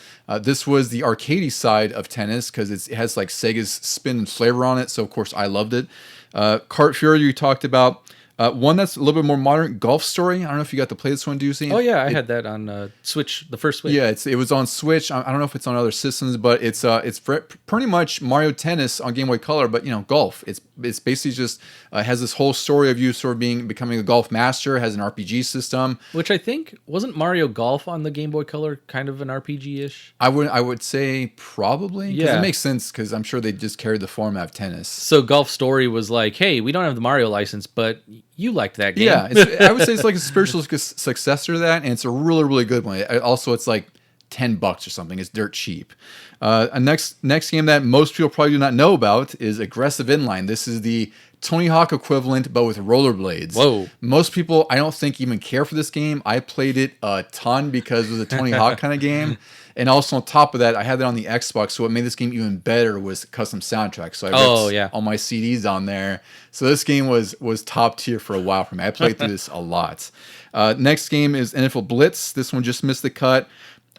This was the arcadey side of tennis because it has like Sega's spin and flavor on it. So of course I loved it. Kart Fury you talked about. One that's a little bit more modern, Golf Story. I don't know if you got to play this one, Deucey. Oh yeah, I had that on Switch, the first Switch. Yeah, it was on Switch. I don't know if it's on other systems, but it's pretty much Mario Tennis on Game Boy Color, but golf. It's basically just has this whole story of you sort of becoming a golf master. Has an RPG system, which I think wasn't Mario Golf on the Game Boy Color kind of an RPG-ish. I would say probably. Yeah, it makes sense because I'm sure they just carried the format of tennis. So Golf Story was like, hey, we don't have the Mario license, but you liked that game. Yeah, I would say it's like a spiritual successor to that, and it's a really, really good one. Also, it's like $10 or something. It's dirt cheap. A next game that most people probably do not know about is Aggressive Inline. This is the Tony Hawk equivalent, but with rollerblades. Whoa. Most people, I don't think, even care for this game. I played it a ton because it was a Tony Hawk kind of game. And also on top of that, I had it on the Xbox, so what made this game even better was custom soundtrack. So I ripped all my CDs on there. So this game was top tier for a while for me. I played through this a lot. Next game is NFL Blitz. This one just missed the cut.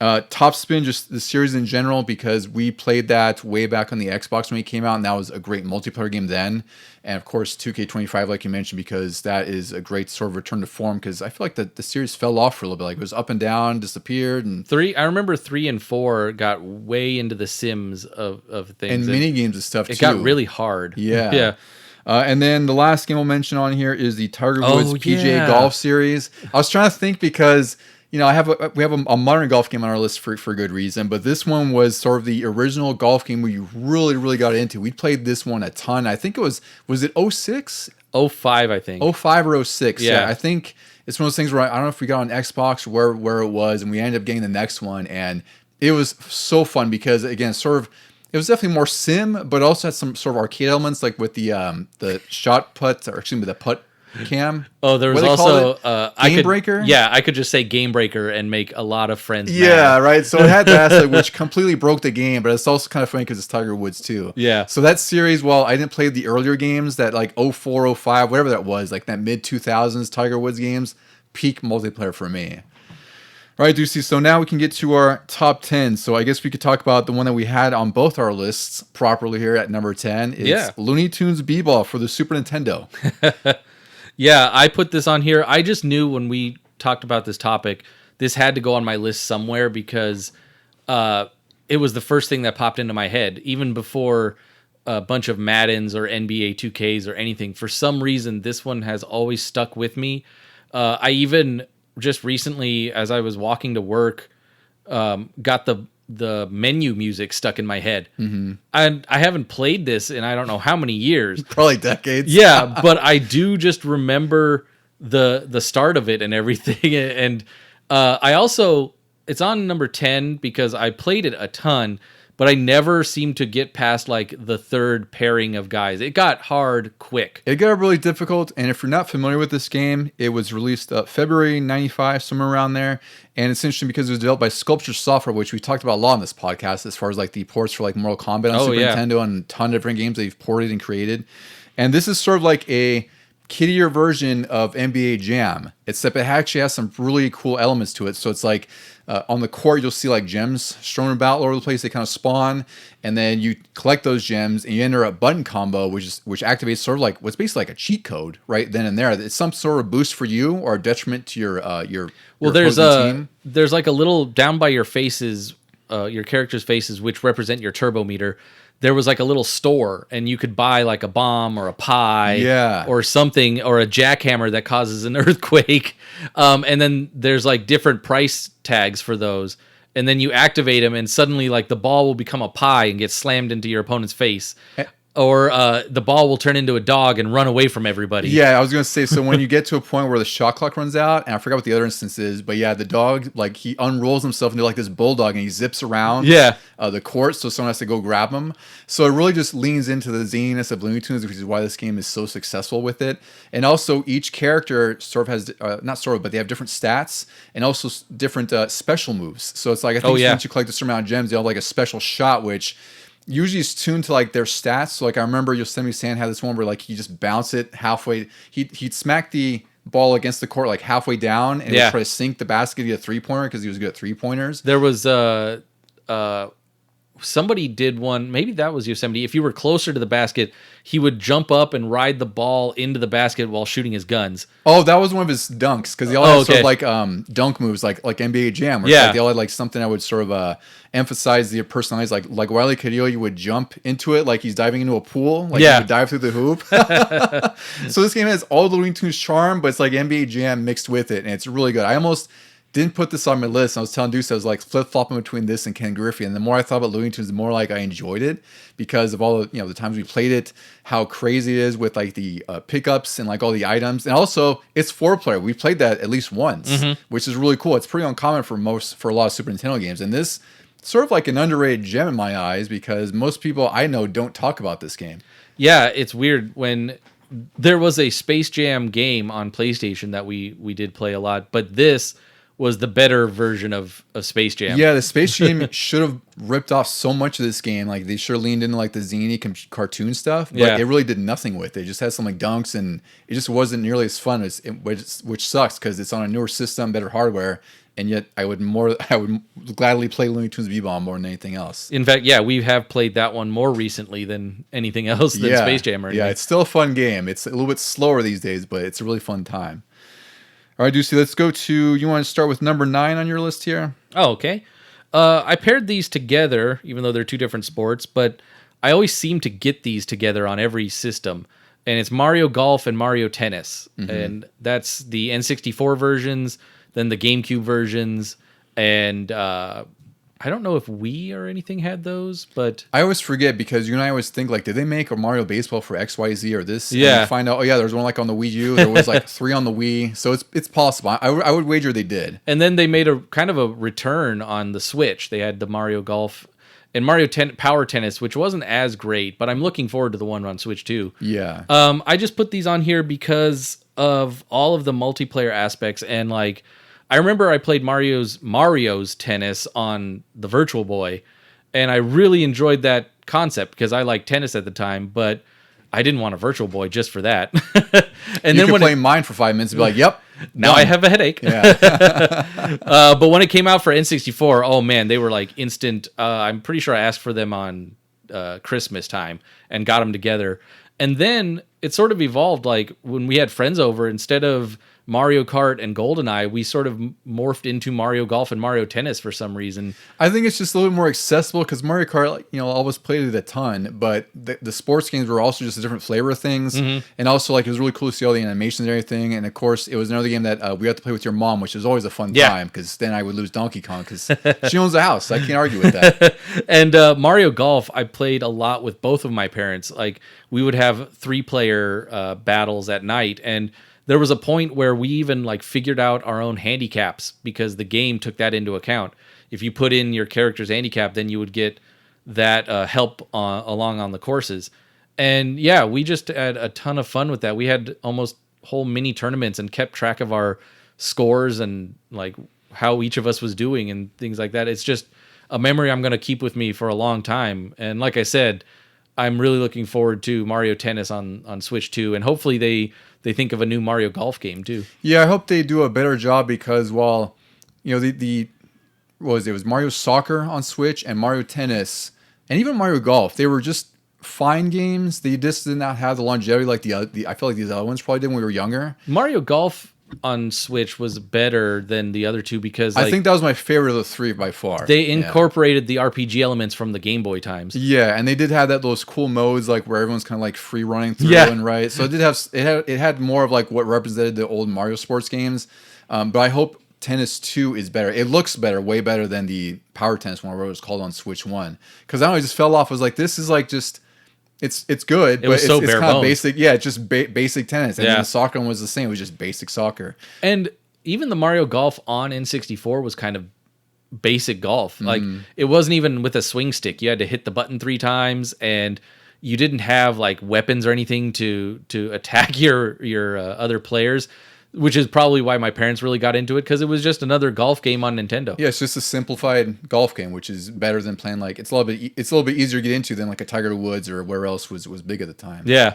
Top Spin, just the series in general, because we played that way back on the Xbox when it came out, and that was a great multiplayer game then. And of course, 2K25, like you mentioned, because that is a great sort of return to form. Because I feel like the series fell off for a little bit, like it was up and down, disappeared, and I remember 3 and 4 got way into the Sims of things and mini games and stuff. It got really hard. Yeah, yeah. And then the last game we'll mention on here is the Tiger Woods PGA Golf Series. I was trying to think because we have a modern golf game on our list for good reason, but this one was sort of the original golf game where you really, really got into. We played this one a ton. I think it was it 06? 05, I think. 05 or 06. Yeah. I think it's one of those things where I don't know if we got on Xbox or where it was, and we ended up getting the next one, and it was so fun because, again, sort of, it was definitely more sim, but also had some sort of arcade elements, like with the shot put, or excuse me, the putt cam. Oh, there was also Game Breaker. Yeah, I could just say Game Breaker and make a lot of friends. Yeah, mad. right. So it had that aspect, which completely broke the game, but it's also kind of funny because it's Tiger Woods too. Yeah. So that series, while I didn't play the earlier games, that like 04, 05, whatever that was, like that mid 2000s Tiger Woods games, peak multiplayer for me. All right, Deucey, so now we can get to our top 10. So I guess we could talk about the one that we had on both our lists properly here at number 10. It's Looney Tunes B-Ball for the Super Nintendo. Yeah, I put this on here. I just knew when we talked about this topic, this had to go on my list somewhere because it was the first thing that popped into my head, even before a bunch of Maddens or NBA 2Ks or anything. For some reason, this one has always stuck with me. I even just recently, as I was walking to work, got the menu music stuck in my head. Mm-hmm. And I haven't played this in I don't know how many years. Probably decades. Yeah, but I do just remember the start of it and everything. And I also, it's on number 10 because I played it a ton, but I never seemed to get past like the third pairing of guys. It got hard quick. It got really difficult, and if you're not familiar with this game, it was released February 95, somewhere around there, and it's interesting because it was developed by Sculpture Software, which we talked about a lot on this podcast as far as like the ports for like Mortal Kombat on Super Nintendo and a ton of different games they've ported and created. And this is sort of like a kiddier version of NBA Jam, except it actually has some really cool elements to it. So it's like on the court, you'll see like gems strewn about all over the place. They kind of spawn, and then you collect those gems, and you enter a button combo, which activates sort of like what's basically like a cheat code right then and there. It's some sort of boost for you or a detriment to your well, team. There's like a little down by your faces, your characters' faces, which represent your turbo meter. There was like a little store, and you could buy like a bomb or a pie or something, or a jackhammer that causes an earthquake. And then there's like different price tags for those. And then you activate them, and suddenly like the ball will become a pie and get slammed into your opponent's face. Or the ball will turn into a dog and run away from everybody. Yeah, I was going to say, so when you get to a point where the shot clock runs out, and I forgot what the other instance is, but yeah, the dog, like he unrolls himself into like this bulldog, and he zips around the court, so someone has to go grab him. So it really just leans into the zaniness of Looney Tunes, which is why this game is so successful with it. And also each character sort of has, not sort of, but they have different stats, and also different special moves. So it's like, I think once you collect a certain amount of gems, you have like a special shot, which usually it's tuned to like their stats. So like I remember Yosemite Sam had this one where like he just bounced it halfway. He'd smack the ball against the court like halfway down, and he'd try to sink the basket to get a 3-pointer because he was good at 3-pointers. There was somebody did one, maybe that was Yosemite. If you were closer to the basket, he would jump up and ride the ball into the basket while shooting his guns. Oh, that was one of his dunks, because he all had sort of like dunk moves like NBA Jam, where like they all had like something that would sort of emphasize the personalities. Like Wile E. Coyote would jump into it like he's diving into a pool, like he would dive through the hoop. So this game has all the Looney Tunes charm, but it's like NBA Jam mixed with it, and it's really good. I almost didn't put this on my list. I was telling Deuce I was like flip-flopping between this and Ken Griffey, and the more I thought about Looney Tunes, the more like I enjoyed it because of all the the times we played it, how crazy it is with like the pickups and like all the items, and also it's 4-player. We played that at least once, which is really cool. It's pretty uncommon for a lot of Super Nintendo games, and this sort of like an underrated gem in my eyes because most people I know don't talk about this game. Yeah, it's weird. When there was a Space Jam game on PlayStation that we did play a lot, but this was the better version of Space Jam. Yeah, the Space Jam should have ripped off so much of this game. Like they sure leaned into like the zany cartoon stuff, but it really did nothing with it. It just had some like dunks, and it just wasn't nearly as fun which sucks because it's on a newer system, better hardware. And yet, I would gladly play Looney Tunes V-Bomb more than anything else. In fact, we have played that one more recently than anything else than Space Jam. Yeah, it's still a fun game. It's a little bit slower these days, but it's a really fun time. All right, Ducey, let's go to, you want to start with number 9 on your list here? Oh, okay. I paired these together, even though they're two different sports, but I always seem to get these together on every system. And it's Mario Golf and Mario Tennis. And that's the N64 versions, then the GameCube versions, and I don't know if Wii or anything had those, but I always forget because you and I always think like, did they make a Mario Baseball for XYZ or this? Yeah. And you find out, there's one like on the Wii U. There was like 3 on the Wii, so it's possible. I would wager they did. And then they made a kind of a return on the Switch. They had the Mario Golf and Mario Power Tennis, which wasn't as great, but I'm looking forward to the one on Switch too. Yeah. I just put these on here because of all of the multiplayer aspects, and like, I remember I played Mario's Tennis on the Virtual Boy, and I really enjoyed that concept because I liked tennis at the time, but I didn't want a Virtual Boy just for that. And then when play mine for 5 minutes and be like, yep. Now I have a headache. Yeah. But when it came out for N64, oh man, they were like instant. I'm pretty sure I asked for them on Christmas time and got them together. And then it sort of evolved, like when we had friends over, instead of Mario Kart and GoldenEye, we sort of morphed into Mario Golf and Mario Tennis for some reason. I think it's just a little bit more accessible because Mario Kart, always played it a ton, but the sports games were also just a different flavor of things. And also, like, it was really cool to see all the animations and everything. And of course, it was another game that we had to play with your mom, which was always a fun time because then I would lose Donkey Kong because she owns a house. I can't argue with that. And Mario Golf, I played a lot with both of my parents. Like, we would have 3-player battles at night, and there was a point where we even like figured out our own handicaps because the game took that into account. If you put in your character's handicap, then you would get that help along on the courses. And yeah, we just had a ton of fun with that. We had almost whole mini tournaments and kept track of our scores and like how each of us was doing and things like that. It's just a memory I'm going to keep with me for a long time. And like I said, I'm really looking forward to Mario Tennis on Switch 2, and hopefully they think of a new Mario Golf game too. Yeah, I hope they do a better job because while the what was it was Mario Soccer on Switch and Mario Tennis and even Mario Golf, they were just fine games. They just did not have the longevity like the I feel like these other ones probably did when we were younger. Mario Golf on Switch was better than the other two because I think that was my favorite of the three by far. They incorporated the RPG elements from the Game Boy times. Yeah, and they did have those cool modes like where everyone's kind of like free running through and right. So it had more of like what represented the old Mario sports games. But I hope Tennis 2 is better. It looks better, way better than the Power Tennis one, where it was called on Switch 1. Because I don't know, I just fell off. I was like, this is like just it's good, but it's kind of basic. Yeah, it's just basic tennis. And then the soccer one was the same. It was just basic soccer. And even the Mario Golf on N64 was kind of basic golf. Like it wasn't even with a swing stick. You had to hit the button 3 times, and you didn't have like weapons or anything to attack your other players. Which is probably why my parents really got into it, because it was just another golf game on Nintendo. Yeah, it's just a simplified golf game, which is better than playing like it's a little bit easier to get into than like a Tiger Woods or where else was big at the time. Yeah.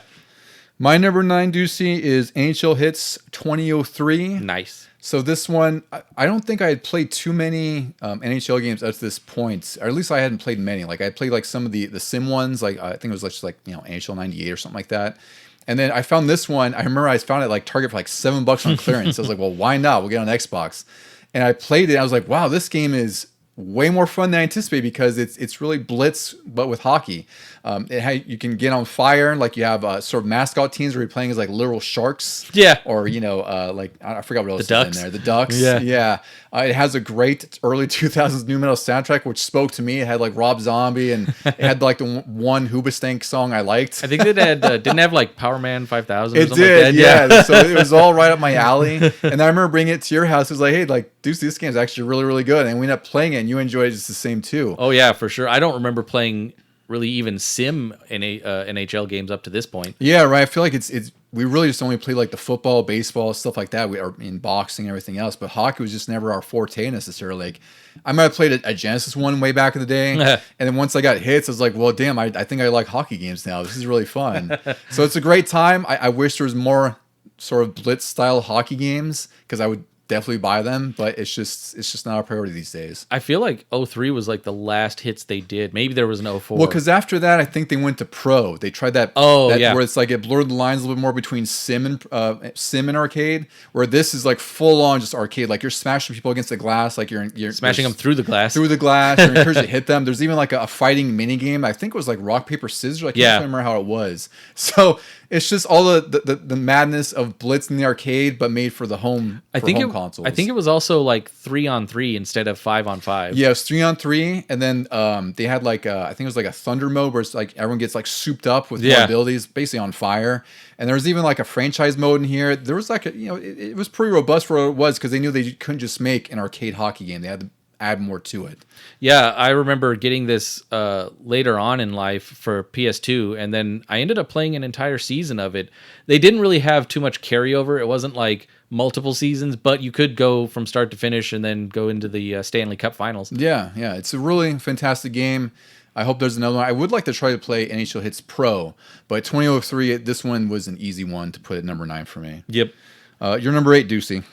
My number 9 Deucey is NHL Hits 2003. Nice. So this one, I don't think I had played too many NHL games up to this point, or at least I hadn't played many. Like I played like some of the sim ones, like I think it was just like NHL 98 or something like that. And then I found this one. I remember I found it like Target for like $7 on clearance. I was like, well, why not? We'll get it on Xbox. And I played it. I was like, wow, this game is way more fun than I anticipated because it's really Blitz, but with hockey. You can get on fire. Like you have sort of mascot teams where you're playing as like literal sharks. Yeah. Or, like, I forgot what else the is ducks. in there. The Ducks. Yeah. Yeah. It has a great early 2000s nu metal soundtrack, which spoke to me. It had like Rob Zombie and it had like the one Hoobastank song I liked. I think it had didn't have like Power Man 5000 or it something did, like that. Yeah. So it was all right up my alley. And I remember bringing it to your house. It was like, hey, like, Deuce, this game is actually really, really good. And we ended up playing it and you enjoyed it just the same too. Oh, yeah, for sure. I don't remember playing really even sim NHL games up to this point. Yeah, right. I feel like it's we really just only played like the football, baseball, stuff like that. We are in boxing and everything else, but hockey was just never our forte necessarily. Like I might have played a Genesis one way back in the day, and then once I got hits, I was like, well, damn, I think I like hockey games now. This is really fun. So it's a great time. I wish there was more sort of Blitz style hockey games because I would definitely buy them, but it's just not a priority these days. I feel like 03 was like the last hits they did. Maybe there was an 04. Well, because after that, I think they went to pro. They tried that. Yeah. Where it's like it blurred the lines a little bit more between sim and arcade. Where this is like full on just arcade. Like you're smashing people against the glass. Like you're smashing them through the glass. Through the glass. You're encouraged to hit them. There's even like a fighting mini game. I think it was like rock paper scissors. I can't remember how it was. So it's just all the madness of Blitz in the arcade, but made for the home. Consoles. I think it was also like 3-on-3 instead of 5-on-5. Yeah, it was 3-on-3, and then they had like I think it was like a thunder mode where it's like everyone gets like souped up with more abilities, basically on fire. And there was even like a franchise mode in here. There was like it was pretty robust for what it was because they knew they couldn't just make an arcade hockey game. They had to add more to it. Yeah, I remember getting this later on in life for PS2, and then I ended up playing an entire season of it. They didn't really have too much carryover. It wasn't like multiple seasons, but you could go from start to finish and then go into the Stanley Cup Finals. Yeah, it's a really fantastic game. I hope there's another one. I would like to try to play NHL Hits Pro, but 2003, this one was an easy one to put at number 9 for me. Yep. Your number 8, Deucey.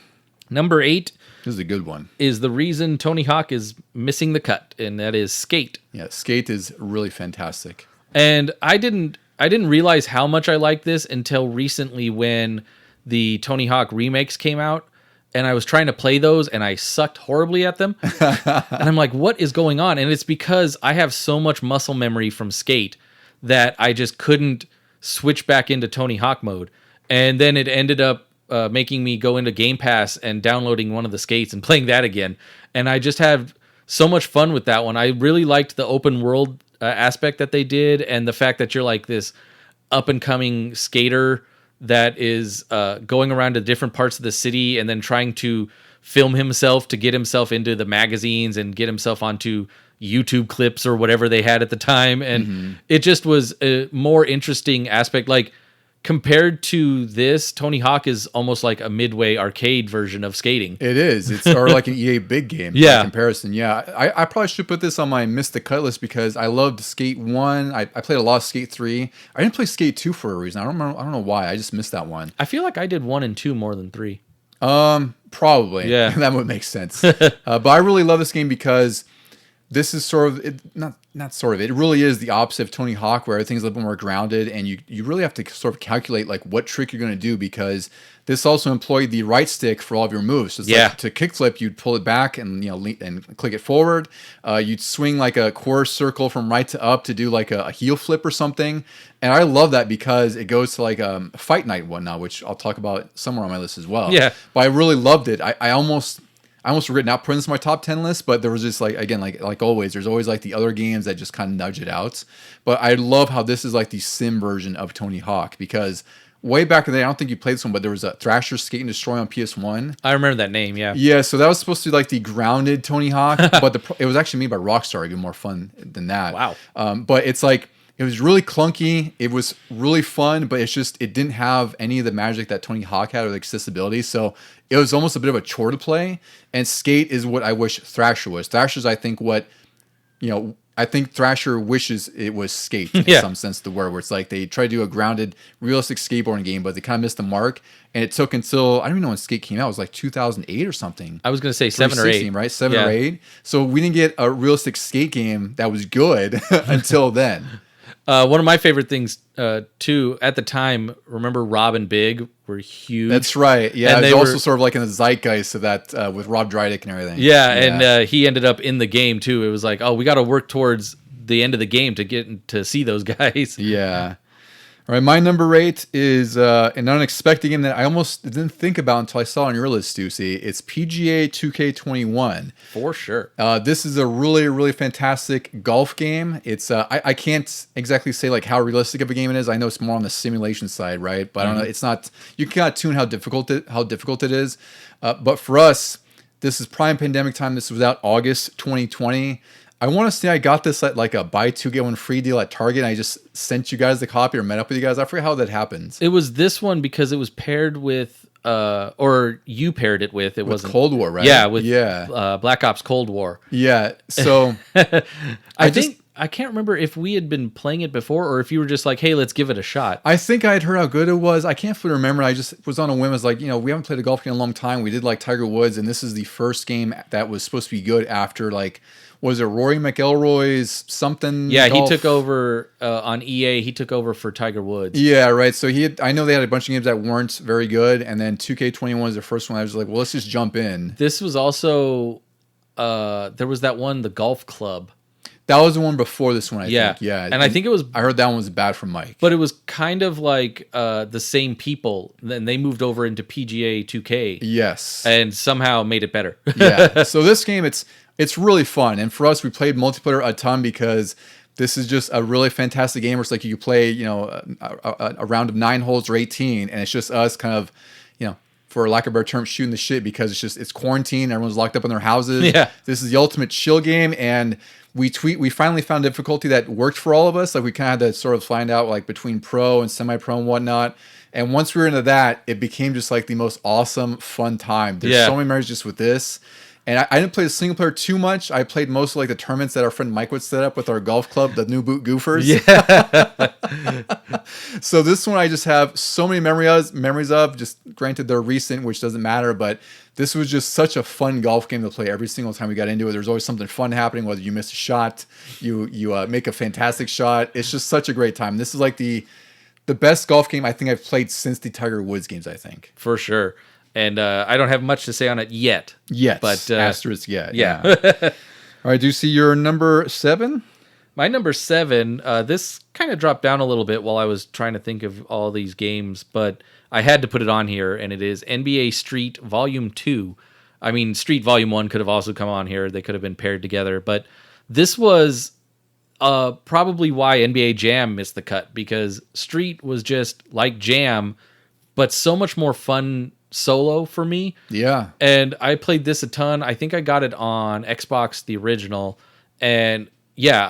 Number 8. This is a good one. Is the reason Tony Hawk is missing the cut, and that is Skate. Yeah, Skate is really fantastic. And I didn't realize how much I liked this until recently when the Tony Hawk remakes came out, and I was trying to play those, and I sucked horribly at them. And I'm like, what is going on? And it's because I have so much muscle memory from Skate that I just couldn't switch back into Tony Hawk mode. And then it ended up making me go into Game Pass and downloading one of the Skates and playing that again. And I just had so much fun with that one. I really liked the open world aspect that they did, and the fact that you're like this up and coming skater that is going around to different parts of the city and then trying to film himself to get himself into the magazines and get himself onto YouTube clips or whatever they had at the time, and it just was a more interesting aspect. Like compared to this, Tony Hawk is almost like a Midway arcade version of skating. It is. It's or like an EA big game. Yeah. By comparison. Yeah. I probably should put this on my Missed the Cut list because I loved Skate 1. I played a lot of Skate 3. I didn't play Skate 2 for a reason. I don't know why. I just missed that one. I feel like I did 1 and 2 more than 3. Probably. Yeah. That would make sense. But I really love this game because this is sort of not sort of, it really is the opposite of Tony Hawk, where everything's a little bit more grounded, and you really have to sort of calculate like what trick you're going to do, because this also employed the right stick for all of your moves. So it's like to kickflip, you'd pull it back and and click it forward. You'd swing like a quarter circle from right to up to do like a heel flip or something. And I love that because it goes to like Fight Night and whatnot, which I'll talk about somewhere on my list as well. Yeah, but I really loved it. I almost regret not putting this in my top 10 list, but there was just like, again, like always, there's always like the other games that just kind of nudge it out. But I love how this is like the sim version of Tony Hawk, because way back in the day, I don't think you played this one, but there was a Thrasher Skate and Destroy on PS1. I remember that name, yeah. Yeah, so that was supposed to be like the grounded Tony Hawk, but it was actually made by Rockstar, even more fun than that. Wow. But it's like, it was really clunky. It was really fun, but it didn't have any of the magic that Tony Hawk had or the accessibility. So it was almost a bit of a chore to play. And Skate is what I wish Thrasher was. Thrasher's, I think, I think Thrasher wishes it was Skate in some sense, the word, where it's like they tried to do a grounded, realistic skateboarding game, but they kind of missed the mark. And it took until, I don't even know when Skate came out. It was like 2008 or something. I was going to say 7 or 8. Right? 7 or 8. So we didn't get a realistic skate game that was good until then. One of my favorite things, too, at the time, remember Rob and Big were huge. That's right. Yeah, and it was also sort of like in the zeitgeist of that with Rob Dyrdek and everything. Yeah, and he ended up in the game, too. It was like, oh, we got to work towards the end of the game to get to see those guys. Yeah. All right, my number 8 is an unexpected game that I almost didn't think about until I saw on your list, Stussy. It's PGA 2K21. For sure. This is a really, really fantastic golf game. It's I can't exactly say like how realistic of a game it is. I know it's more on the simulation side, right? But I don't know. It's not. You cannot tune how difficult it is. But for us, this is prime pandemic time. This was out August 2020. I want to say I got this at like a buy 2 get 1 free deal at Target. And I just sent you guys the copy or met up with you guys. I forget how that happens. It was this one because it was paired with, or you paired it with. It wasn't Cold War, right? Yeah, with Black Ops Cold War. Yeah. So I can't remember if we had been playing it before or if you were just like, hey, let's give it a shot. I think I had heard how good it was. I can't fully remember. I just was on a whim. I was like, we haven't played a golf game in a long time. We did like Tiger Woods, and this is the first game that was supposed to be good after like, was it Rory McIlroy's something? Yeah, golf? he took over on EA. He took over for Tiger Woods. Yeah, right. So I know they had a bunch of games that weren't very good, and then 2K21 was the first one. I was like, well, let's just jump in. This was also there was that one, the Golf Club. That was the one before this one, I think. Yeah, and I think it was. I heard that one was bad from Mike, but it was kind of like the same people. Then they moved over into PGA 2K. Yes, and somehow made it better. Yeah. So this game, it's really fun, and for us, we played multiplayer a ton because this is just a really fantastic game. Where it's like you play, a round of 9 holes or 18, and it's just us kind of, for lack of a better term, shooting the shit because it's quarantine. Everyone's locked up in their houses. Yeah. This is the ultimate chill game, and we finally found difficulty that worked for all of us. Like we kind of had to sort of find out like between pro and semi-pro and whatnot. And once we were into that, it became just like the most awesome, fun time. There's so many memories just with this. And I didn't play the single player too much. I played most of like the tournaments that our friend Mike would set up with our golf club, the New Boot Goofers. Yeah. So this one I just have so many memories of. Just granted they're recent, which doesn't matter, but this was just such a fun golf game to play every single time we got into it. There's always something fun happening, whether you miss a shot, you make a fantastic shot. It's just such a great time. This is like the best golf game I think I've played since the Tiger Woods games, I think. For sure. And I don't have much to say on it yet. Yes, but asterisk yet. Yeah. All right, do you see your number 7? My number 7, this kind of dropped down a little bit while I was trying to think of all these games, but I had to put it on here, and it is NBA Street Volume 2. I mean, Street Volume 1 could have also come on here. They could have been paired together, but this was probably why NBA Jam missed the cut, because Street was just like Jam, but so much more fun solo for me. Yeah. And I played this a ton. I think I got it on Xbox, the original, And yeah,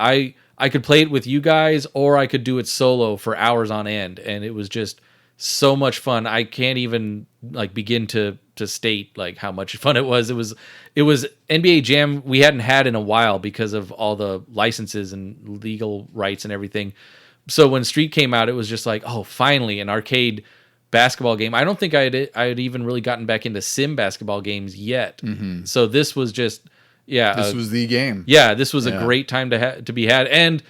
I could play it with you guys, or I could do it solo for hours on end, and it was just so much fun. I can't even like begin to state like how much fun it was. It was NBA Jam we hadn't had in a while because of all the licenses and legal rights and everything. So when Street came out, it was just like, oh, finally an arcade basketball game. I don't think I had even really gotten back into sim basketball games yet. So this was just this was the game. Yeah, this was a great time to be had, and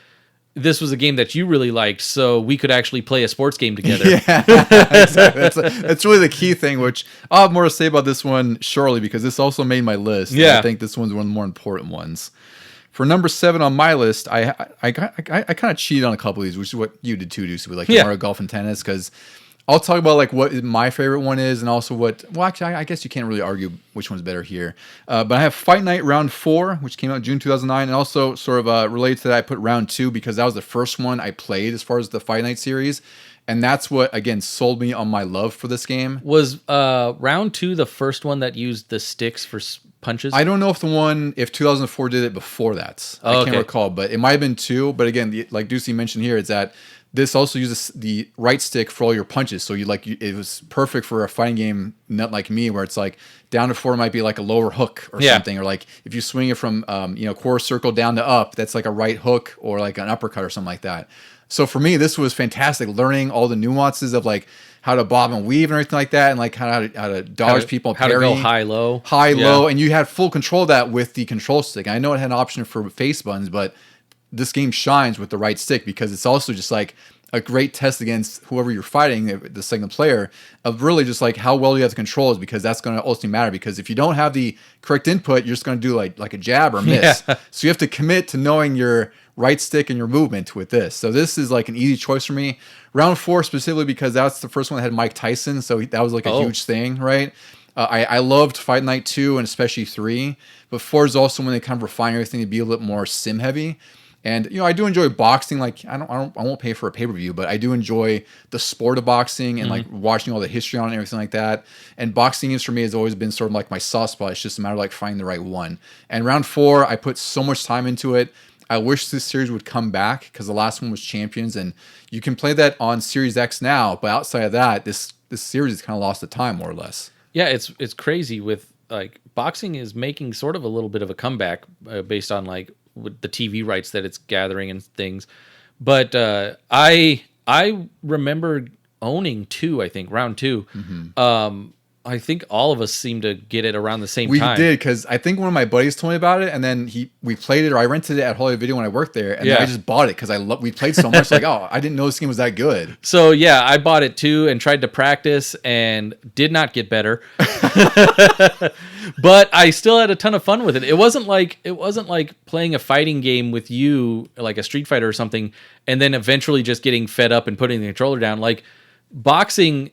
this was a game that you really liked, so we could actually play a sports game together. Yeah, exactly. That's really the key thing, which I'll have more to say about this one shortly, because this also made my list. Yeah. I think this one's one of the more important ones. For number 7 on my list, I kind of cheated on a couple of these, which is what you did too, Deuce, with like Mario Golf and Tennis, because I'll talk about like what my favorite one is, and also what. Well, actually, I guess you can't really argue which one's better here. But I have Fight Night Round 4, which came out June 2009, and also sort of related to that, I put Round 2 because that was the first one I played as far as the Fight Night series, and that's what again sold me on my love for this game. Was Round 2 the first one that used the sticks for punches? I don't know if 2004 did it before that. I can't recall, but it might have been 2. But again, like Ducey mentioned here, is that this also uses the right stick for all your punches. So it was perfect for a fighting game nut like me, where it's like down to 4 might be like a lower hook or something, or like if you swing it from quarter circle down to up, that's like a right hook or like an uppercut or something like that. So for me, this was fantastic, learning all the nuances of like how to bob and weave and everything like that, and like how to dodge people, how to go high low, low, and you had full control of that with the control stick. I know it had an option for face buttons, but this game shines with the right stick because it's also just like a great test against whoever you're fighting, the second player, of really just like how well you have the controls, because that's going to ultimately matter. Because if you don't have the correct input, you're just going to do like a jab or miss. Yeah. So you have to commit to knowing your right stick and your movement with this. So this is like an easy choice for me. Round 4 specifically because that's the first one that had Mike Tyson, so that was like a huge thing, right? I loved Fight Night 2 and especially 3, but 4 is also when they kind of refine everything to be a little bit more sim heavy. And I do enjoy boxing. Like I won't pay for a pay-per-view, but I do enjoy the sport of boxing and like watching all the history on it and everything like that. And boxing games for me has always been sort of like my soft spot. It's just a matter of like finding the right one. And Round 4, I put so much time into it. I wish this series would come back because the last one was Champions, and you can play that on Series X now. But outside of that, this series has kind of lost the time more or less. Yeah, it's crazy with like boxing is making sort of a little bit of a comeback based on like with the TV rights that it's gathering and things. But I remember owning 2, I think, Round 2. I think all of us seem to get it around the same time. We did, because I think one of my buddies told me about it, and then we played it, or I rented it at Hollywood Video when I worked there, and then I just bought it because we played so much. Like, oh, I didn't know this game was that good. So yeah, I bought it too and tried to practice and did not get better. But I still had a ton of fun with it. It wasn't like playing a fighting game with you, like a Street Fighter or something, and then eventually just getting fed up and putting the controller down. Like boxing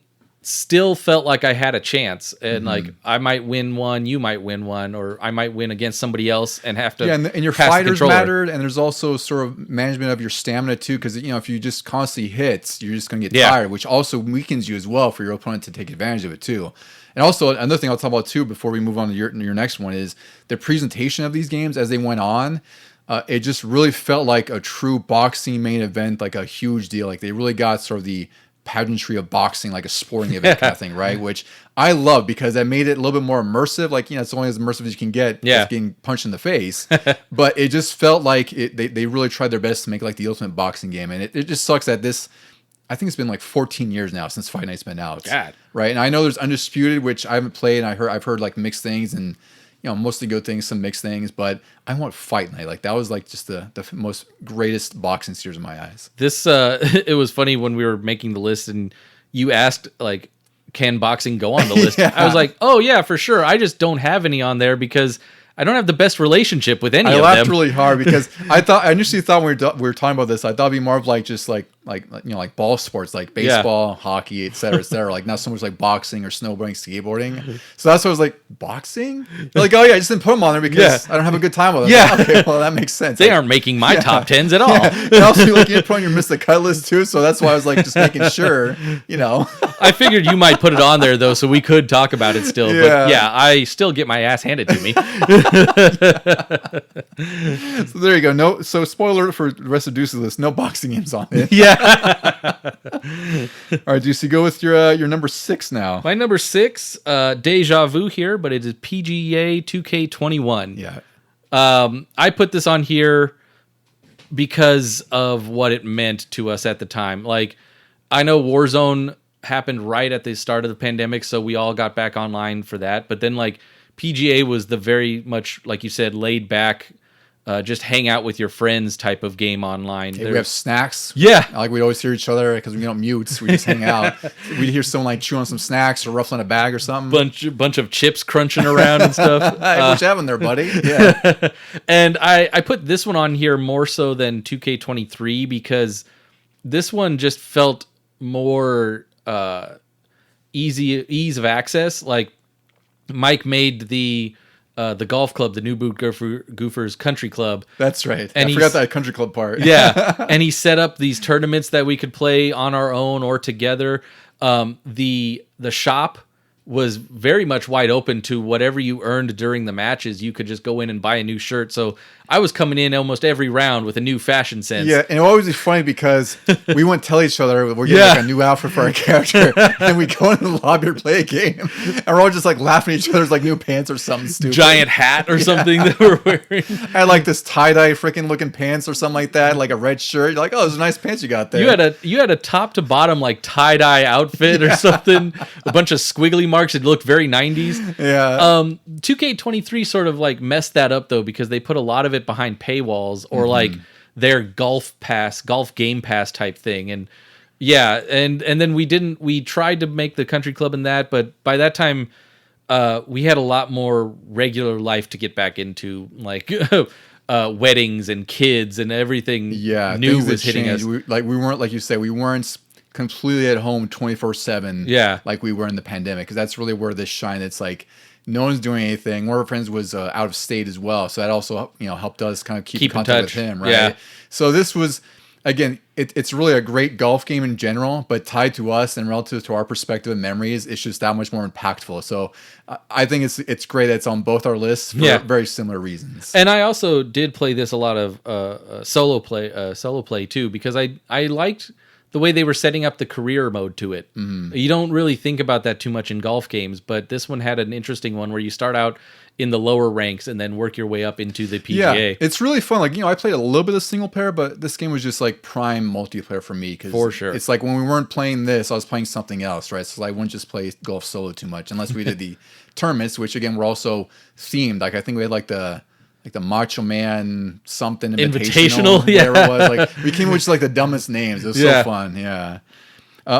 still felt like I had a chance, and like I might win one, you might win one, or I might win against somebody else and have to. Yeah, and your fighters mattered, and there's also sort of management of your stamina too, because if you just constantly hits, you're just going to get tired, which also weakens you as well for your opponent to take advantage of it too. And also another thing I'll talk about too before we move on to your next one is the presentation of these games as they went on. It just really felt like a true boxing main event, like a huge deal. Like they really got sort of the pageantry of boxing, like a sporting event kind of thing, right? Which I love because that made it a little bit more immersive. Like, it's only as immersive as you can get just getting punched in the face. But it just felt like they really tried their best to make like the ultimate boxing game. And it just sucks that I think it's been like 14 years now since Fight Night's been out. God. Right? And I know there's Undisputed, which I haven't played, and I've heard like mixed things, and mostly good things, some mixed things, but I want Fight Night. Like that was like just the most greatest boxing series in my eyes. This it was funny when we were making the list and you asked like, can boxing go on the list? I was like, oh yeah, for sure. I just don't have any on there because I don't have the best relationship with any of them. I laughed really hard because I initially thought when we were talking about this, I thought it'd be more of like just like like ball sports like baseball, hockey, et cetera. Like not so much like boxing or snowboarding, skateboarding. So that's why I was like, boxing? They're like, oh yeah, I just didn't put them on there because I don't have a good time with them. Yeah. Like, okay, well that makes sense. They aren't making my top tens at all. And also like you put on your missed the cut list too, so that's why I was like just making sure, I figured you might put it on there though, so we could talk about it still. But yeah, I still get my ass handed to me. So there you go. No, so spoiler for the rest of Deuce's list, no boxing games on it. Yeah. All right, Deuce, you go with your number 6 now. My number 6, deja vu here, but it is PGA 2K21. Yeah. I put this on here because of what it meant to us at the time. Like, I know Warzone happened right at the start of the pandemic, so we all got back online for that. But then, like, PGA was the very much, like you said, laid back, just hang out with your friends type of game online. Hey, we have snacks. Yeah. Like we'd always hear each other because we don't mute. We just hang out. We'd hear someone like chew on some snacks or ruffling a bag or something. Bunch of chips crunching around and stuff. Hey, what you having there, buddy? Yeah. And I put this one on here more so than 2K23 because this one just felt more ease of access. Like Mike made the golf club, the New Boot Goofers Country Club. That's right. And I forgot that country club part. Yeah. And he set up these tournaments that we could play on our own or together. The shop was very much wide open to whatever you earned during the matches. You could just go in and buy a new shirt. So I was coming in almost every round with a new fashion sense. Yeah, and it always be funny because we wouldn't tell each other we're getting like a new outfit for our character, and we go into the lobby to play a game, and we're all just like laughing at each other's like new pants or something stupid, giant hat or something that we're wearing. I had like this tie-dye freaking looking pants or something like that, like a red shirt. You're like, oh, those are nice pants you got there. You had a top to bottom like tie-dye outfit or something, a bunch of squiggly marks. It looked very 90s. Yeah. 2K23 sort of like messed that up though because they put a lot of it behind paywalls or like their golf game pass type thing. And yeah, and then we tried to make the country club in that, but by that time we had a lot more regular life to get back into, like weddings and kids and everything. Yeah, new was hitting us. We weren't, like you said, we weren't completely at home 24/7. Yeah, like we were in the pandemic, because that's really where this shined. It's like no one's doing anything. One of our friends was out of state as well, so that also helped us kind of keep in contact with him, right? Yeah. So this was, again, it's really a great golf game in general, but tied to us and relative to our perspective and memories, it's just that much more impactful. So I think it's great that it's on both our lists for very similar reasons. And I also did play this a lot of solo play too, because I liked the way they were setting up the career mode to it. You don't really think about that too much in golf games, but this one had an interesting one where you start out in the lower ranks and then work your way up into the PGA. Yeah, it's really fun. Like, I played a little bit of single player, but this game was just like prime multiplayer for me. For sure. It's like when we weren't playing this, I was playing something else, right? So I wouldn't just play golf solo too much unless we did the tournaments, which again were also themed. Like I think we had like the Macho Man something invitational, yeah. whatever it was. Like we came with just like the dumbest names. It was so fun. Yeah.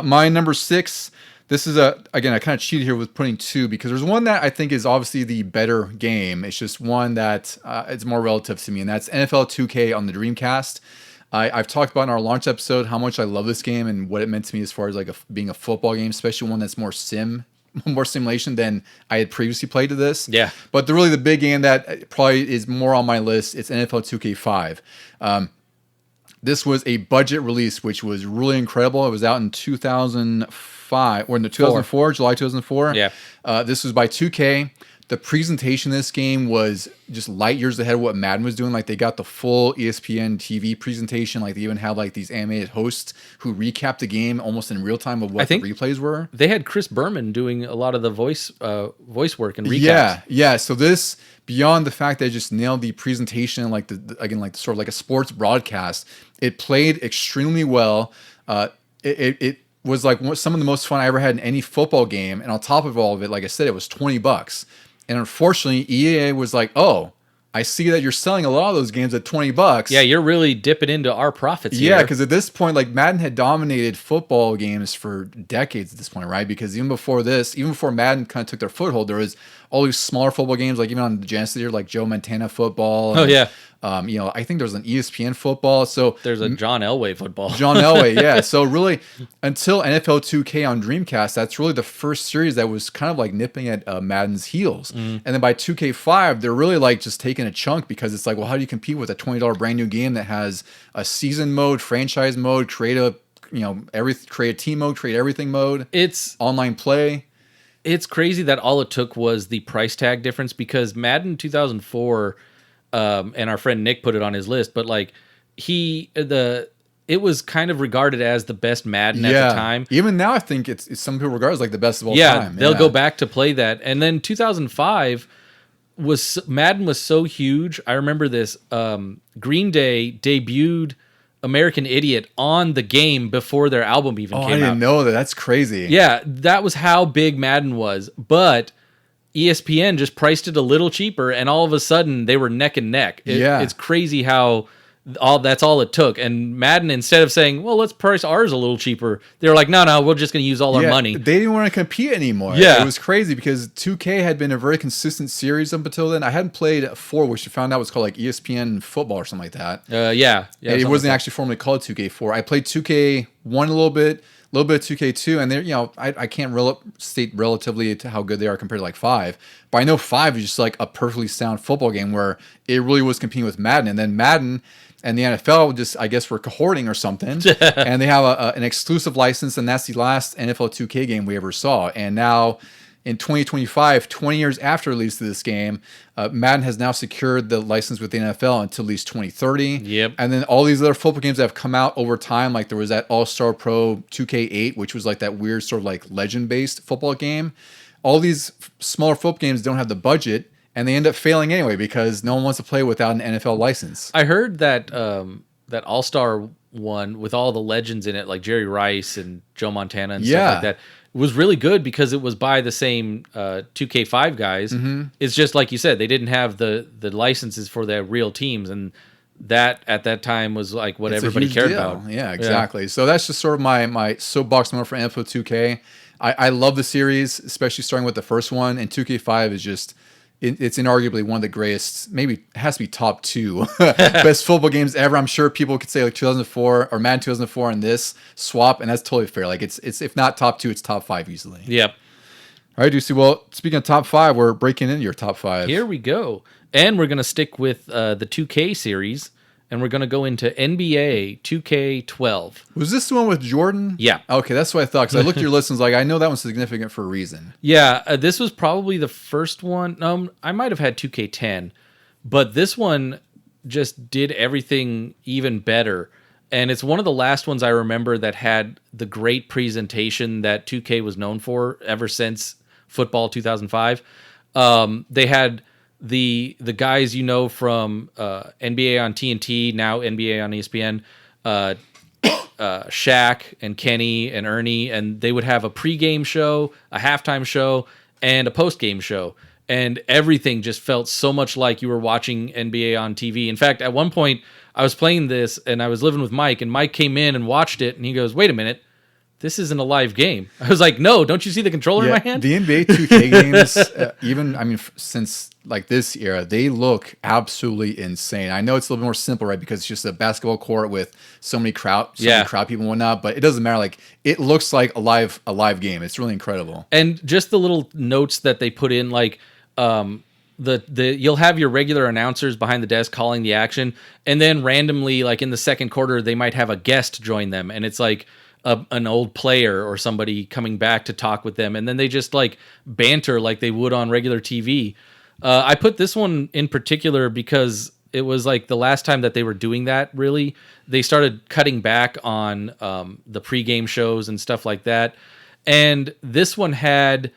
My number 6. This is again, I kind of cheated here with putting 2 because there's one that I think is obviously the better game. It's just one that it's more relative to me, and that's NFL 2K on the Dreamcast. I've talked about in our launch episode how much I love this game and what it meant to me as far as like being a football game, especially one that's more simulation than I had previously played to this. Yeah. But the big game that probably is more on my list, it's NFL 2K5. This was a budget release, which was really incredible. It was out in 2005 or in the 2004, July 2004. Yeah. This was by 2K. The presentation of this game was just light years ahead of what Madden was doing. Like they got the full ESPN TV presentation. Like they even had like these animated hosts who recapped the game almost in real time of what the replays were. They had Chris Berman doing a lot of the voice work and recaps. Yeah. So this, beyond the fact that it just nailed the presentation, like sort of like a sports broadcast, it played extremely well. It was like some of the most fun I ever had in any football game. And on top of all of it, like I said, it was $20. And unfortunately, EA was like, oh, I see that you're selling a lot of those games at $20. Yeah, you're really dipping into our profits here. Yeah, because at this point, like Madden had dominated football games for decades at this point, right? Because even before this, even before Madden kind of took their foothold, there was all these smaller football games, like even on the Genesis here, like Joe Montana football. Oh, and, yeah. I think there's an ESPN football. So There's a John Elway football. John Elway, yeah. So really, until NFL 2K on Dreamcast, that's really the first series that was kind of like nipping at Madden's heels. And then by 2K5, they're really like just taking a chunk because it's like, well, how do you compete with a $20 brand new game that has a season mode, franchise mode, create a team mode, create everything mode, It's online play. it's crazy that all it took was the price tag difference, because Madden 2004, and our friend Nick put it on his list, but like it was kind of regarded as the best Madden at the time. Even now, I think it's some people regard it as like the best of all Yeah, time. they'll go back to play that. And then 2005 Madden was so huge. I remember this. Green Day debuted American Idiot on the game before their album even came out. I didn't know that. That's crazy. Yeah, that was how big Madden was. But ESPN just priced it a little cheaper, and all of a sudden they were neck and neck. It's crazy how that's all it took. And Madden, instead of saying, well, let's price ours a little cheaper, they were like, no, we're just going to use all our money. They didn't want to compete anymore. Yeah. It was crazy because 2K had been a very consistent series up until then. I hadn't played 4, which I found out was called like ESPN Football or something like that. Yeah. And it wasn't actually formally called 2K4. I played 2K1 a little bit of 2K2, and they're, I can't state relatively to how good they are compared to like 5, but I know 5 is just like a perfectly sound football game where it really was competing with Madden, and then Madden and the NFL just, I guess, were cohorting or something, and they have an exclusive license, and that's the last NFL 2K game we ever saw. And now in 2025, 20 years after release of this game, Madden has now secured the license with the NFL until at least 2030. Yep. And then all these other football games that have come out over time, like there was that All-Star Pro 2K8, which was like that weird sort of like legend-based football game. All these smaller football games don't have the budget, and they end up failing anyway because no one wants to play without an NFL license. I heard that that All-Star one with all the legends in it, like Jerry Rice and Joe Montana and stuff like that, was really good because it was by the same 2K5 guys. It's just like you said, they didn't have the licenses for their real teams, and that at that time was like what everybody cared about. Yeah, exactly. Yeah. So that's just sort of my soapbox moment for NFL 2K. I love the series, especially starting with the first one, and 2K5 is just... It's inarguably one of the greatest, maybe it has to be top 2 best football games ever. I'm sure people could say like 2004 or Madden 2004 and this swap, and that's totally fair. Like it's if not top 2, it's top 5 easily. Yep. All right, Ducey. Well, speaking of top 5, we're breaking into your top 5. Here we go. And we're going to stick with the 2K series, and we're going to go into NBA 2K12. Was this the one with Jordan? Yeah. Okay, that's what I thought, because I looked at your list and was like, I know that one's significant for a reason. Yeah, this was probably the first one. I might have had 2K10, but this one just did everything even better. And it's one of the last ones I remember that had the great presentation that 2K was known for ever since Football 2005. They had the guys from NBA on TNT, now NBA on ESPN, Shaq and Kenny and Ernie, and they would have a pregame show, a halftime show, and a postgame show. And everything just felt so much like you were watching NBA on TV. In fact, at one point, I was playing this, and I was living with Mike, and Mike came in and watched it, and he goes, wait a minute, this isn't a live game. I was like, no, don't you see the controller in my hand? The NBA 2K games, since like this era, they look absolutely insane. I know it's a little bit more simple, right? Because it's just a basketball court with so many crowd people and whatnot, but it doesn't matter. Like it looks like a live game. It's really incredible. And just the little notes that they put in, like you'll have your regular announcers behind the desk calling the action, and then randomly, like in the second quarter, they might have a guest join them, and it's like an old player or somebody coming back to talk with them, and then they just like banter like they would on regular TV. I put this one in particular because it was like the last time that they were doing that. Really, they started cutting back on the pregame shows and stuff like that, and this one had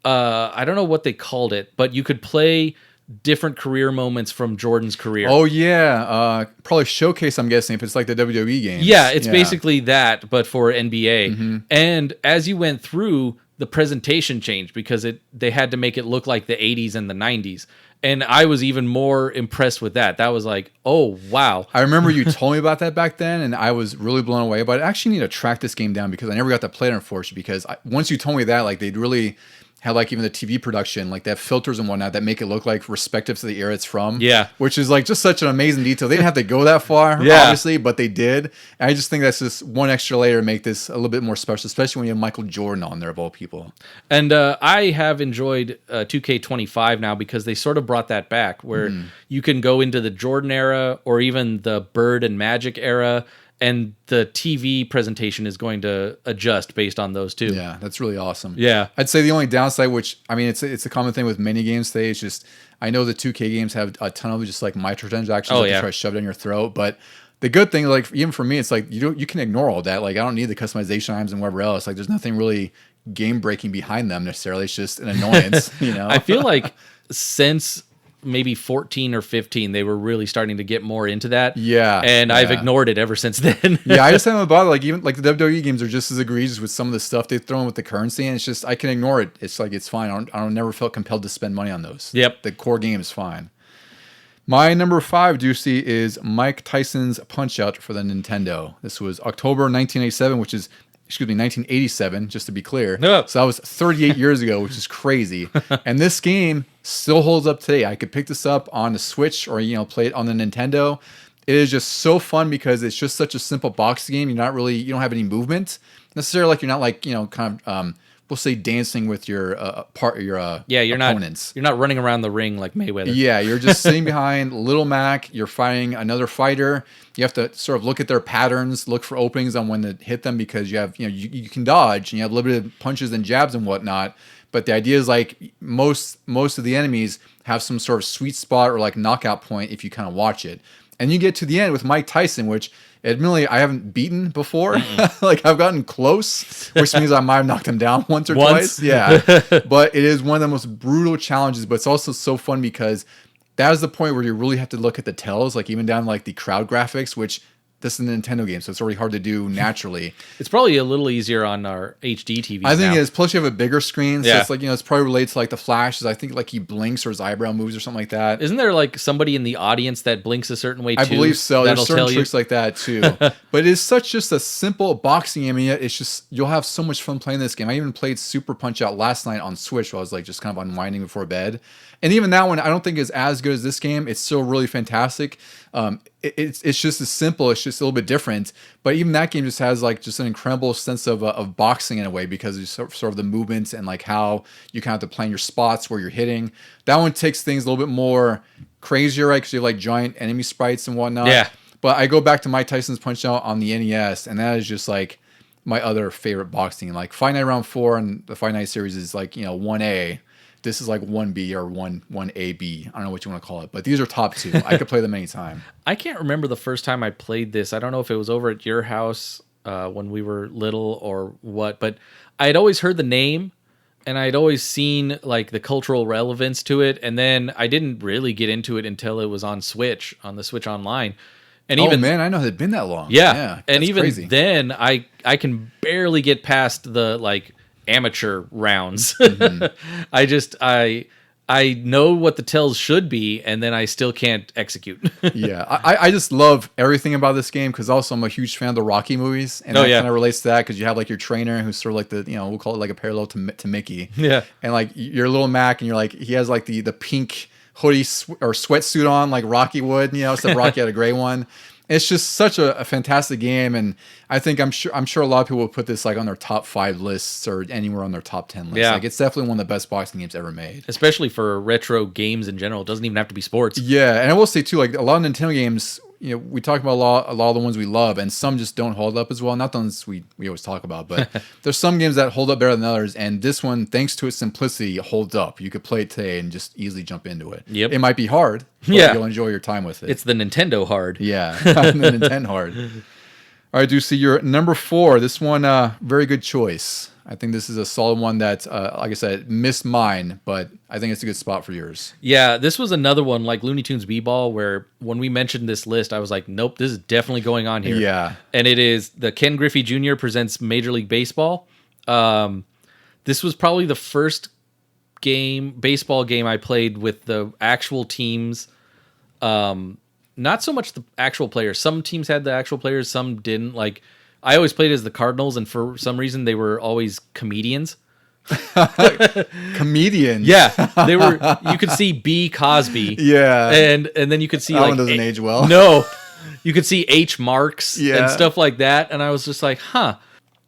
I don't know what they called it, but you could play different career moments from Jordan's career. Oh yeah, probably Showcase, I'm guessing, if it's like the WWE game. Yeah, it's basically that, but for NBA. Mm-hmm. And as you went through, the presentation changed because they had to make it look like the 80s and the 90s. And I was even more impressed with that. That was like, oh, wow. I remember you told me about that back then, and I was really blown away. But I actually need to track this game down because I never got to play it, unfortunately, because once you told me that, like they'd really had like even the TV production, like they have filters and whatnot that make it look like respective to the era it's from. Yeah. Which is like just such an amazing detail. They didn't have to go that far, Yeah. obviously, but they did. And I just think that's just one extra layer to make this a little bit more special, especially when you have Michael Jordan on there of all people. And I have enjoyed 2K25 now because they sort of brought that back where you can go into the Jordan era or even the Bird and Magic era, and the TV presentation is going to adjust based on those two. Yeah, that's really awesome. Yeah. I'd say the only downside, which I mean, it's a common thing with many games today, is just I know the 2K games have a ton of just like microtransactions that try to shove it in your throat. But the good thing, like even for me, it's like you can ignore all that. Like I don't need the customization items and whatever else. Like there's nothing really game breaking behind them necessarily. It's just an annoyance, you know. I feel like since maybe 14 or 15 they were really starting to get more into that. Yeah. And I've ignored it ever since then. Yeah, I just haven't bothered. Like even like the WWE games are just as egregious with some of the stuff they throw in with the currency, and it's just I can ignore it. It's like it's fine. I don't never felt compelled to spend money on those. Yep. The core game is fine. My number 5 Juicy is Mike Tyson's Punch-Out for the Nintendo. This was October 1987, which is 1987, just to be clear. No. So that was 38 years ago, which is crazy. And this game still holds up today. I could pick this up on the Switch or, play it on the Nintendo. It is just so fun because it's just such a simple box game. You don't have any movement necessarily. Like you're not like, kind of, we'll say dancing with your opponents. You're not running around the ring like Mayweather. Yeah, you're just sitting behind Little Mac. You're fighting another fighter. You have to sort of look at their patterns, look for openings on when to hit them because you have, you can dodge and you have limited punches and jabs and whatnot. But the idea is like most of the enemies have some sort of sweet spot or like knockout point if you kind of watch it. And you get to the end with Mike Tyson, which admittedly I haven't beaten before. Like I've gotten close, which means I might have knocked him down once or twice. Yeah. But it is one of the most brutal challenges, but it's also so fun because that is the point where you really have to look at the tells, like even down like the crowd graphics, which this is a Nintendo game, so it's already hard to do naturally. It's probably a little easier on our HD TVs. I think now. it is. Plus, you have a bigger screen, so Yeah. it's like it's probably related to like the flashes. I think like he blinks or his eyebrow moves or something like that. Isn't there like somebody in the audience that blinks a certain way too? I believe so. That'll There's certain tell you? tricks like that too. But it is such just a simple boxing game, and yet it's just you'll have so much fun playing this game. I even played Super Punch Out last night on Switch while I was like just kind of unwinding before bed. And even that one, I don't think is as good as this game. It's still really fantastic. It's just as simple. It's just a little bit different. But even that game just has like just an incredible sense of boxing in a way because it's sort of the movements and like how you kind of have to plan your spots where you're hitting. That one takes things a little bit more crazier, right? Because you have like giant enemy sprites and whatnot. Yeah. But I go back to Mike Tyson's Punch-Out on the NES, and that is just like my other favorite boxing. Like Fight Night Round 4 and the Fight Night series is like 1A. This is like 1B or 1AB. I don't know what you want to call it, but these are top 2. I could play them anytime. I can't remember the first time I played this. I don't know if it was over at your house when we were little or what, but I had always heard the name and I'd always seen like the cultural relevance to it. And then I didn't really get into it until it was on Switch, on the Switch Online. And even man, I know it had been that long. Yeah. And even crazy. then I can barely get past the like amateur rounds. I know what the tells should be, and then I still can't execute. Yeah, I just love everything about this game because also I'm a huge fan of the Rocky movies, and that kind of relates to that because you have like your trainer who's sort of like the we'll call it like a parallel to Mickey. Yeah, and like your little Mac, and you're like he has like the pink hoodie or sweatsuit on like Rocky would, except Rocky had a gray one. It's just such a fantastic game, and I think I'm sure a lot of people will put this like on their top 5 lists or anywhere on their top 10 lists. Yeah. Like it's definitely one of the best boxing games ever made. Especially for retro games in general. It doesn't even have to be sports. Yeah, and I will say too, like a lot of Nintendo games, we talk about a lot of the ones we love, and some just don't hold up as well. Not the ones we always talk about, but there's some games that hold up better than others, and this one, thanks to its simplicity, holds up. You could play it today and just easily jump into it. Yep. It might be hard, but you'll enjoy your time with it. It's the Nintendo hard. Yeah, the Nintendo hard. All right, do you see your number 4? This one, very good choice. I think this is a solid one that, like I said, missed mine, but I think it's a good spot for yours. Yeah, this was another one like Looney Tunes B-Ball where when we mentioned this list, I was like, nope, this is definitely going on here. Yeah. And it is the Ken Griffey Jr. presents Major League Baseball. This was probably the first baseball game I played with the actual teams. Not so much the actual players. Some teams had the actual players, some didn't. Like I always played as the Cardinals, and for some reason they were always comedians. Comedians. Yeah, they were. You could see B Cosby. Yeah. and then you could see That like one doesn't age well. No, you could see H Marks Yeah. and stuff like that, and I was just like, huh.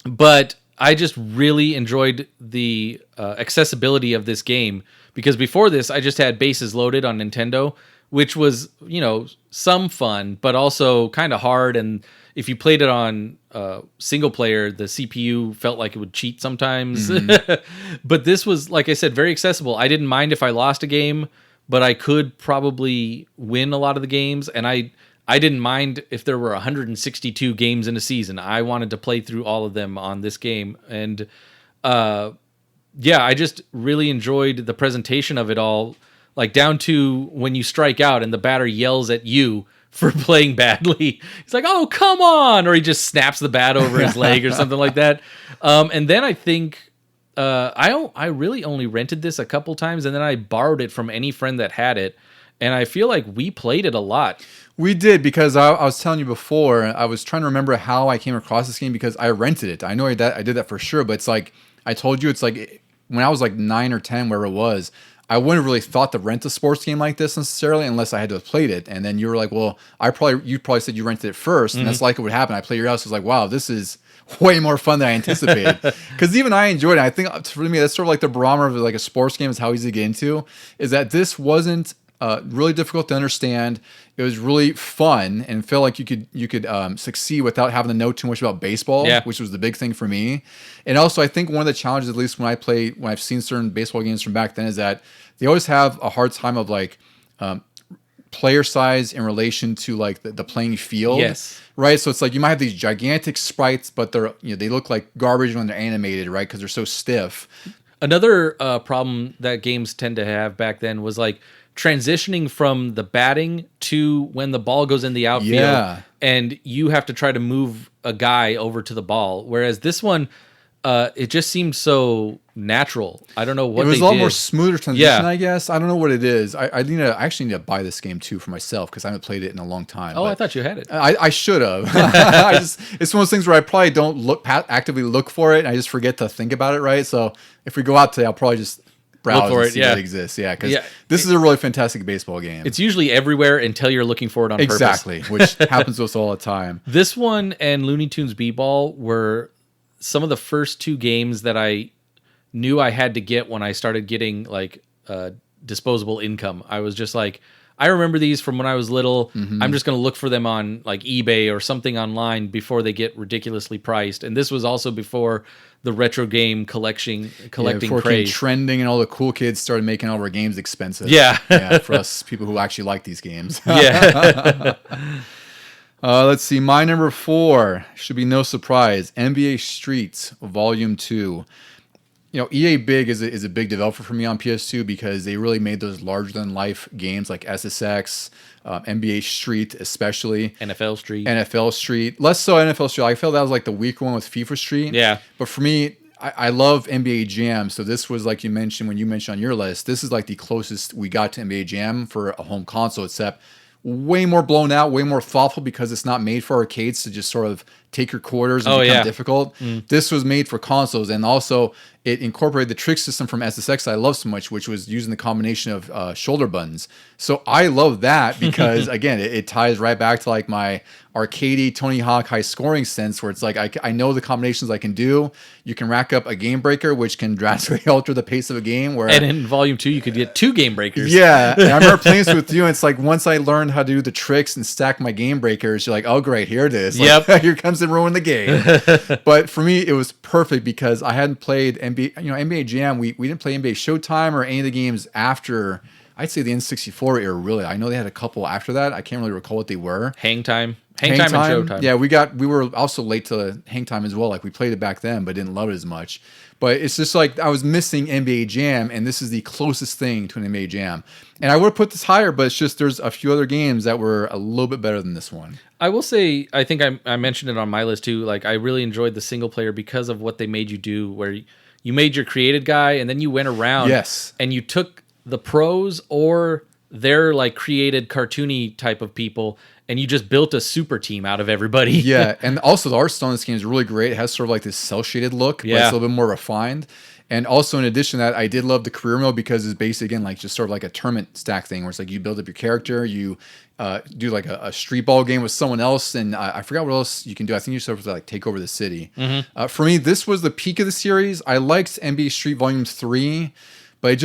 But I just really enjoyed the accessibility of this game because before this, I just had Bases Loaded on Nintendo, which was, you know, some fun, but also kind of hard. And if you played it on single player, the CPU felt like it would cheat sometimes. But this was, like I said, very accessible. I didn't mind if I lost a game, but I could probably win a lot of the games. And I didn't mind if there were 162 games in a season. I wanted to play through all of them on this game. And yeah, I just really enjoyed the presentation of it all, like down to when you strike out and the batter yells at you for playing badly. He's like, "Oh, come on!" Or he just snaps the bat over his leg or something like that. And then I think I really only rented this a couple times, and then I borrowed it from any friend that had it. And I feel like we played it a lot. We did, because I was telling you before, I was trying to remember how I came across this game because I rented it. I know I did that for sure, but it's like, I told you, it's like when I was like 9 or 10, where it was, I wouldn't have really thought to rent a sports game like this necessarily unless I had to have played it. And then you were like, well, you probably said you rented it first, and that's like it would happen. I played your house. I was like, wow, this is way more fun than I anticipated. Because even I enjoyed it. I think for me, that's sort of like the barometer of like a sports game is how easy to get into, is that this wasn't really difficult to understand. It was really fun and felt like you could succeed without having to know too much about baseball, which was the big thing for me. And also, I think one of the challenges, at least when I've seen certain baseball games from back then, is that they always have a hard time of like player size in relation to like the playing field. Yes. Right. So it's like you might have these gigantic sprites, but they look like garbage when they're animated, right? Because they're so stiff. Another problem that games tend to have back then was like transitioning from the batting to when the ball goes in the outfield, and you have to try to move a guy over to the ball. Whereas this one, it just seemed so natural. I don't know what it was they a lot did. more smoother transition, I guess. I don't know what it is. I actually need to buy this game too for myself because I haven't played it in a long time. Oh, I thought you had it. I should have. It's one of those things where I probably don't actively look for it, and I just forget to think about it, right? So if we go out today, I'll probably just browse and see that exists. Yeah, because this is a really fantastic baseball game. It's usually everywhere until you're looking for it on purpose. Exactly, which happens to us all the time. This one and Looney Tunes B-Ball were some of the first two games that I knew I had to get when I started getting like disposable income. I was just like, I remember these from when I was little. I'm just going to look for them on like eBay or something online before they get ridiculously priced. And this was also before the retro game collecting before it craze. came trending and all the cool kids started making all of our games expensive. Yeah. For us people who actually like these games. Yeah. Let's see. My number 4 should be no surprise. NBA Street Volume 2. You know, EA Big is a big developer for me on PS2 because they really made those larger than life games like SSX, NBA Street especially. NFL Street. Less so NFL Street. I felt that was like the weaker one with FIFA Street. Yeah. But for me, I love NBA Jam. So this was like you mentioned when you mentioned on your list, this is like the closest we got to NBA Jam for a home console, except way more blown out, way more thoughtful because it's not made for arcades to just sort of take your quarters and become difficult. This was made for consoles, and also it incorporated the trick system from SSX that I love so much, which was using the combination of shoulder buttons. So I love that because again, it ties right back to like my arcadey Tony Hawk high scoring sense, where it's like I know the combinations I can do. You can rack up a game breaker, which can drastically alter the pace of a game. And in Volume 2, you could get 2 game breakers. Yeah, and I remember playing this with you, and it's like once I learned how to do the tricks and stack my game breakers, you're like, oh great, here it is. Like, here comes and ruin the game. But for me, it was perfect because I hadn't played NBA Jam. We didn't play NBA Showtime or any of the games after. I'd say the N64 era, really. I know they had a couple after that. I can't really recall what they were. Hang Time and Showtime. Yeah, we were also late to Hang Time as well. Like we played it back then, but didn't love it as much. But it's just like I was missing NBA Jam, and this is the closest thing to an NBA Jam. And I would have put this higher, but it's just there's a few other games that were a little bit better than this one. I will say, I think I mentioned it on my list too. Like I really enjoyed the single player because of what they made you do, where you made your created guy, and then you went around, and you took the pros or their like created cartoony type of people, and you just built a super team out of everybody. Yeah, and also the art style in this game is really great. It has sort of like this cell shaded look, but it's a little bit more refined. And also, in addition to that, I did love the career mode because it's based, again, like just sort of like a tournament stack thing where it's like you build up your character, you do like a street ball game with someone else, and I forgot what else you can do. I think you're supposed to like take over the city. For me, this was the peak of the series. I liked NBA Street Volume 3, but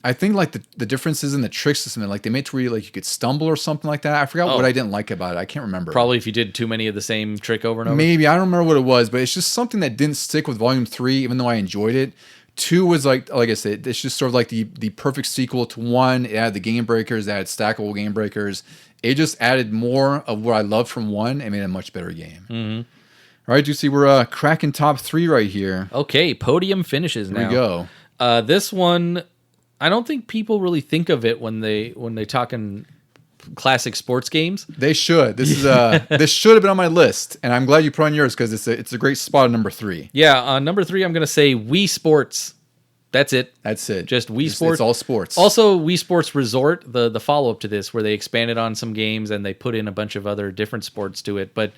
I think like the differences in the trick system, and like they made it to where you, like you could stumble or something like that. I forgot what I didn't like about it. I can't remember. Probably if you did too many of the same trick over and over. Maybe, I don't remember what it was, but it's just something that didn't stick with Volume 3, even though I enjoyed it. 2 was like I said, it's just sort of like the perfect sequel to 1. It had the game breakers, it had stackable game breakers. It just added more of what I loved from 1 and made it a much better game. All right, you see we're cracking top 3 right here. Okay, podium finishes now. Here we go. This one, I don't think people really think of it when they talking classic sports games. They should. This is this should have been on my list, and I'm glad you put on yours because it's a great spot on number 3. Yeah, on number 3, I'm gonna say Wii Sports. That's it. That's it. Just Wii Sports. It's all sports. Also, Wii Sports Resort, the follow up to this, where they expanded on some games and they put in a bunch of other different sports to it. But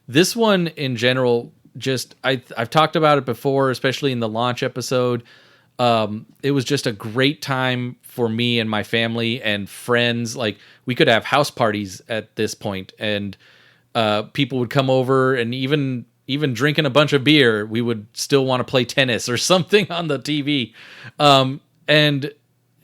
this one in general, just I've talked about it before, especially in the launch episode. It was just a great time for me and my family and friends. Like we could have house parties at this point, and people would come over, and even drinking a bunch of beer, we would still want to play tennis or something on the TV. And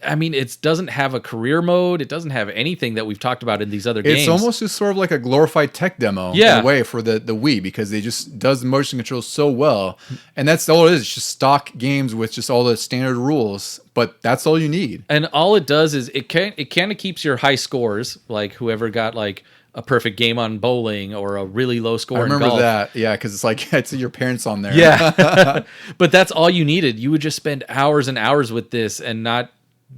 I mean, it doesn't have a career mode. It doesn't have anything that we've talked about in these other games. It's almost just sort of like a glorified tech demo in a way for the Wii, because they just does the motion controls so well. And that's all it is. It's just stock games with just all the standard rules, but that's all you need. And all it does is it kind of keeps your high scores, like whoever got like a perfect game on bowling or a really low score in golf. I remember that. Yeah, because it's like it's your parents on there. Yeah. But that's all you needed. You would just spend hours and hours with this and not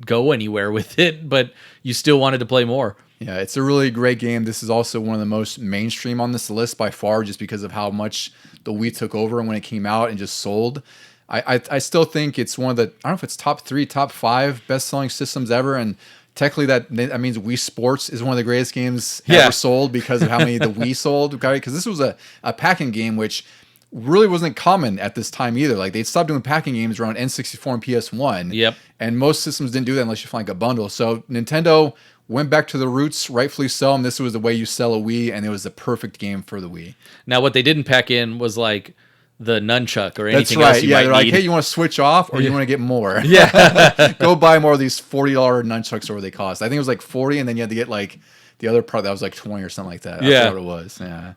go anywhere with it, but you still wanted to play more. Yeah, it's a really great game. This is also one of the most mainstream on this list by far, just because of how much the Wii took over when it came out and just sold. I still think it's one of the, I don't know if it's top 3, top 5 best-selling systems ever, and technically that means Wii Sports is one of the greatest games ever sold because of how many the Wii sold. Because this was a packing game, which really wasn't common at this time either. Like they stopped doing packing games around N64 and PS1. Yep. And most systems didn't do that unless you find like a bundle. So Nintendo went back to the roots, rightfully so, and this was the way you sell a Wii, and it was the perfect game for the Wii. Now, what they didn't pack in was like the nunchuck or anything else you might they're like, need. hey, you want to switch off or you want to get more? Yeah. Go buy more of these $40 nunchucks or what they cost. I think it was like 40, and then you had to get like the other part that was like 20 or something like that. I forgot what it was. Yeah.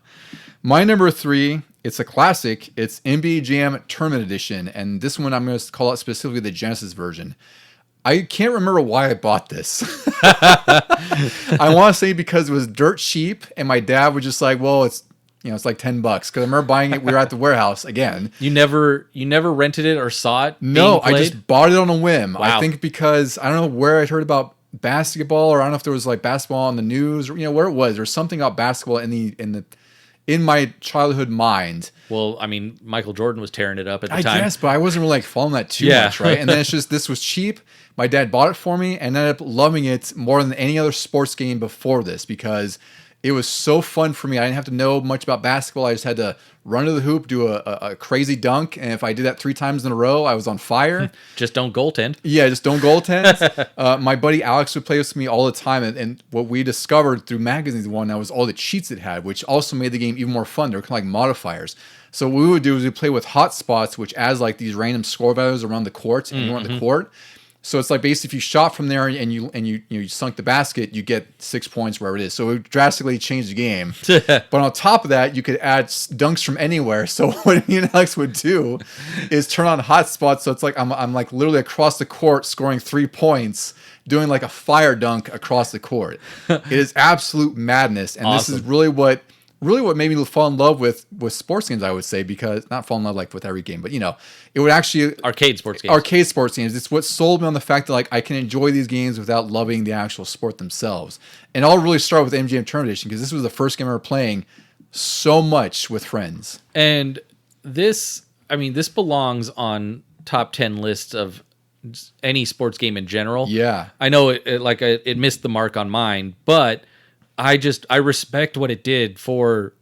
My number 3, it's a classic. It's NBA Jam Tournament Edition, and this one I'm going to call out specifically the Genesis version. I can't remember why I bought this. I want to say because it was dirt cheap, and my dad was just like, well, it's like $10. Because I remember buying it. We were at the warehouse again. You never rented it or saw it? No, I just bought it on a whim. Wow. I think because I don't know where I heard about basketball, or I don't know if there was like basketball on the news, or where it was. There's something about basketball in my childhood mind. Well, I mean, Michael Jordan was tearing it up at the time. I guess, but I wasn't really like following that too much, right? And then it's just, this was cheap. My dad bought it for me, and ended up loving it more than any other sports game before this, because it was so fun for me. I didn't have to know much about basketball. I just had to run to the hoop, do a crazy dunk, and if I did that 3 times in a row, I was on fire. Just don't goaltend. Yeah, just don't goaltend. My buddy Alex would play with me all the time, and what we discovered through magazines that was all the cheats it had, which also made the game even more fun. They were kind of like modifiers. So what we would do is we'd play with hotspots, which adds like these random score values around the court, and you want the court. So it's like basically if you shot from there and you sunk the basket, you get 6 points wherever it is. So it would drastically change the game. But on top of that, you could add dunks from anywhere. So what me and Alex would do is turn on hotspots. So it's like I'm like literally across the court scoring 3 points, doing like a fire dunk across the court. It is absolute madness, and awesome. This is really what made me fall in love with sports games, I would say, because not fall in love like with every game, but it would actually arcade sports games. It's what sold me on the fact that like I can enjoy these games without loving the actual sport themselves. And I'll really start with MGM Tournament Edition because this was the first game I were playing so much with friends. And this belongs on top 10 lists of any sports game in general. Yeah, I know it missed the mark on mine, but I respect what it did for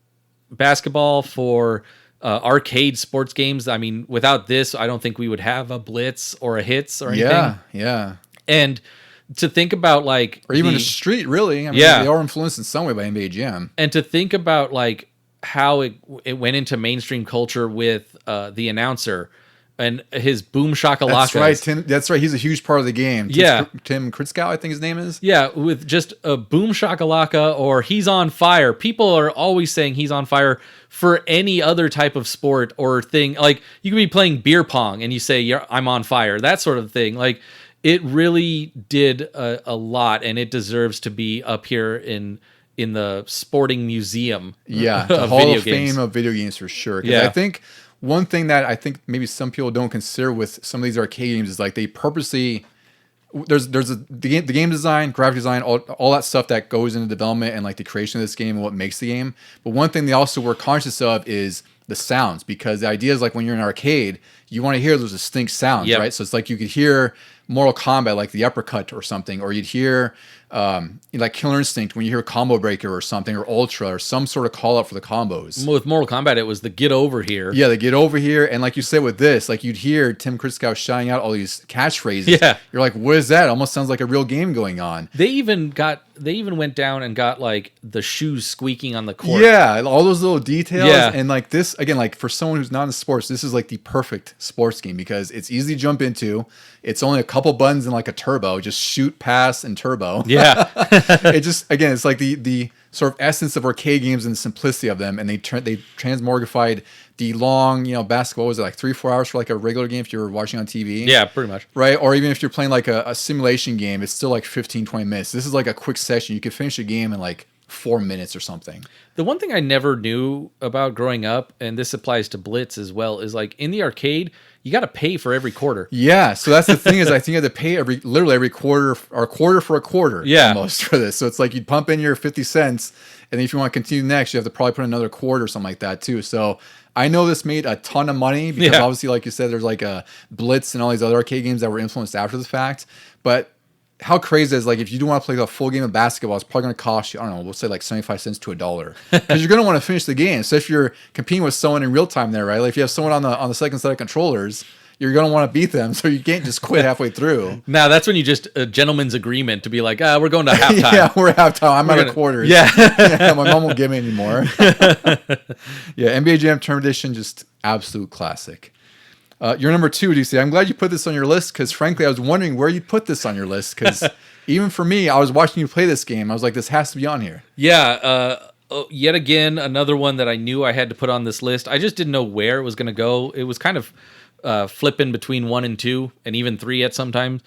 basketball, for arcade sports games. I mean, without this, I don't think we would have a Blitz or a Hits or anything. Yeah. And to think about like, or even a Street, really. I mean, they are influenced in some way by NBA Jam. And to think about like how it went into mainstream culture with the announcer and his Boom Shakalaka. That's right. He's a huge part of the game. Tim Kritzkow, I think his name is. Yeah, with just a Boom Shakalaka or he's on fire. People are always saying he's on fire for any other type of sport or thing. Like you could be playing beer pong and you say, I'm on fire. That sort of thing. Like it really did a lot, and it deserves to be up here in the sporting museum. Yeah, the Hall of Fame of video games for sure. Yeah, I think one thing that I think maybe some people don't consider with some of these arcade games is like they purposely the game design, graphic design, all that stuff that goes into development and like the creation of this game and what makes the game. But one thing they also were conscious of is the sounds, because the idea is like when you're in an arcade, you want to hear those distinct sounds, right? So it's like you could hear Mortal Kombat, like the uppercut or something, or you'd hear like Killer Instinct when you hear Combo Breaker or something, or Ultra, or some sort of call out for the combos. With Mortal Kombat, it was the get over here. Yeah, the get over here. And like you said with this, like you'd hear Tim Kritzkow shouting out all these catchphrases. Yeah. You're like, what is that? It almost sounds like a real game going on. They even went down and got like the shoes squeaking on the court. Yeah, all those little details. Yeah. And like this, again, like for someone who's not in sports, this is like the perfect sports game because it's easy to jump into. It's only a couple buttons and like a turbo, just shoot, pass, and turbo. Yeah. It just, again, it's like the sort of essence of arcade games and the simplicity of them. And they transmogrified the long, basketball, was it like 3-4 hours for like a regular game if you were watching on TV? Yeah, pretty much. Right? Or even if you're playing like a simulation game, it's still like 15, 20 minutes. This is like a quick session. You can finish a game in like 4 minutes or something. The one thing I never knew about growing up, and this applies to Blitz as well, is like in the arcade, you got to pay for every quarter. Yeah, so that's the thing is I think you have to pay literally every quarter or quarter for a quarter almost for this. So it's like you'd pump in your 50 cents, and then if you want to continue next, you have to probably put another quarter or something like that too. So I know this made a ton of money because obviously, like you said, there's like a Blitz and all these other arcade games that were influenced after the fact. But how crazy is like if you do want to play a full game of basketball, it's probably going to cost you, I don't know, we'll say like 75 cents to $1 because you're going to want to finish the game. So if you're competing with someone in real time there, right? Like if you have someone on the second set of controllers, you're going to want to beat them. So you can't just quit halfway through. Now that's when you just a gentleman's agreement to be like, we're going to halftime. Yeah, we're at halftime. I'm out of quarters. Yeah. My mom won't give me anymore. Yeah, NBA Jam Term Edition, just absolute classic. You're number 2, DC. I'm glad you put this on your list because, frankly, I was wondering where you'd put this on your list because even for me, I was watching you play this game. I was like, this has to be on here. Yeah. Yet again, another one that I knew I had to put on this list. I just didn't know where it was going to go. It was kind of flipping between 1 and 2 and even 3 at some times.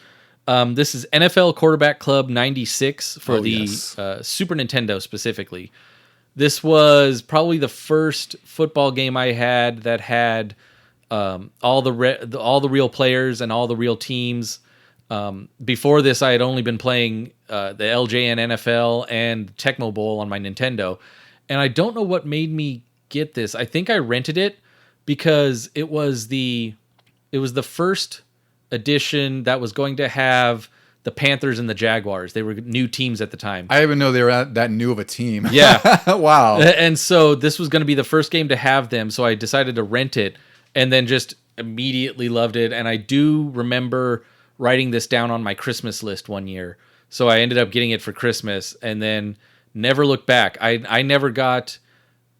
This is NFL Quarterback Club 96 for Super Nintendo specifically. This was probably the first football game I had that had all the real players and all the real teams. Before this, I had only been playing the LJN NFL and Tecmo Bowl on my Nintendo, and I don't know what made me get this. I think I rented it because it was the first edition that was going to have the Panthers and the Jaguars. They were new teams at the time. I didn't even know they were that new of a team. Yeah. Wow. And so this was going to be the first game to have them, so I decided to rent it and then just immediately loved it. And I do remember writing this down on my Christmas list one year. So I ended up getting it for Christmas and then never looked back. I never got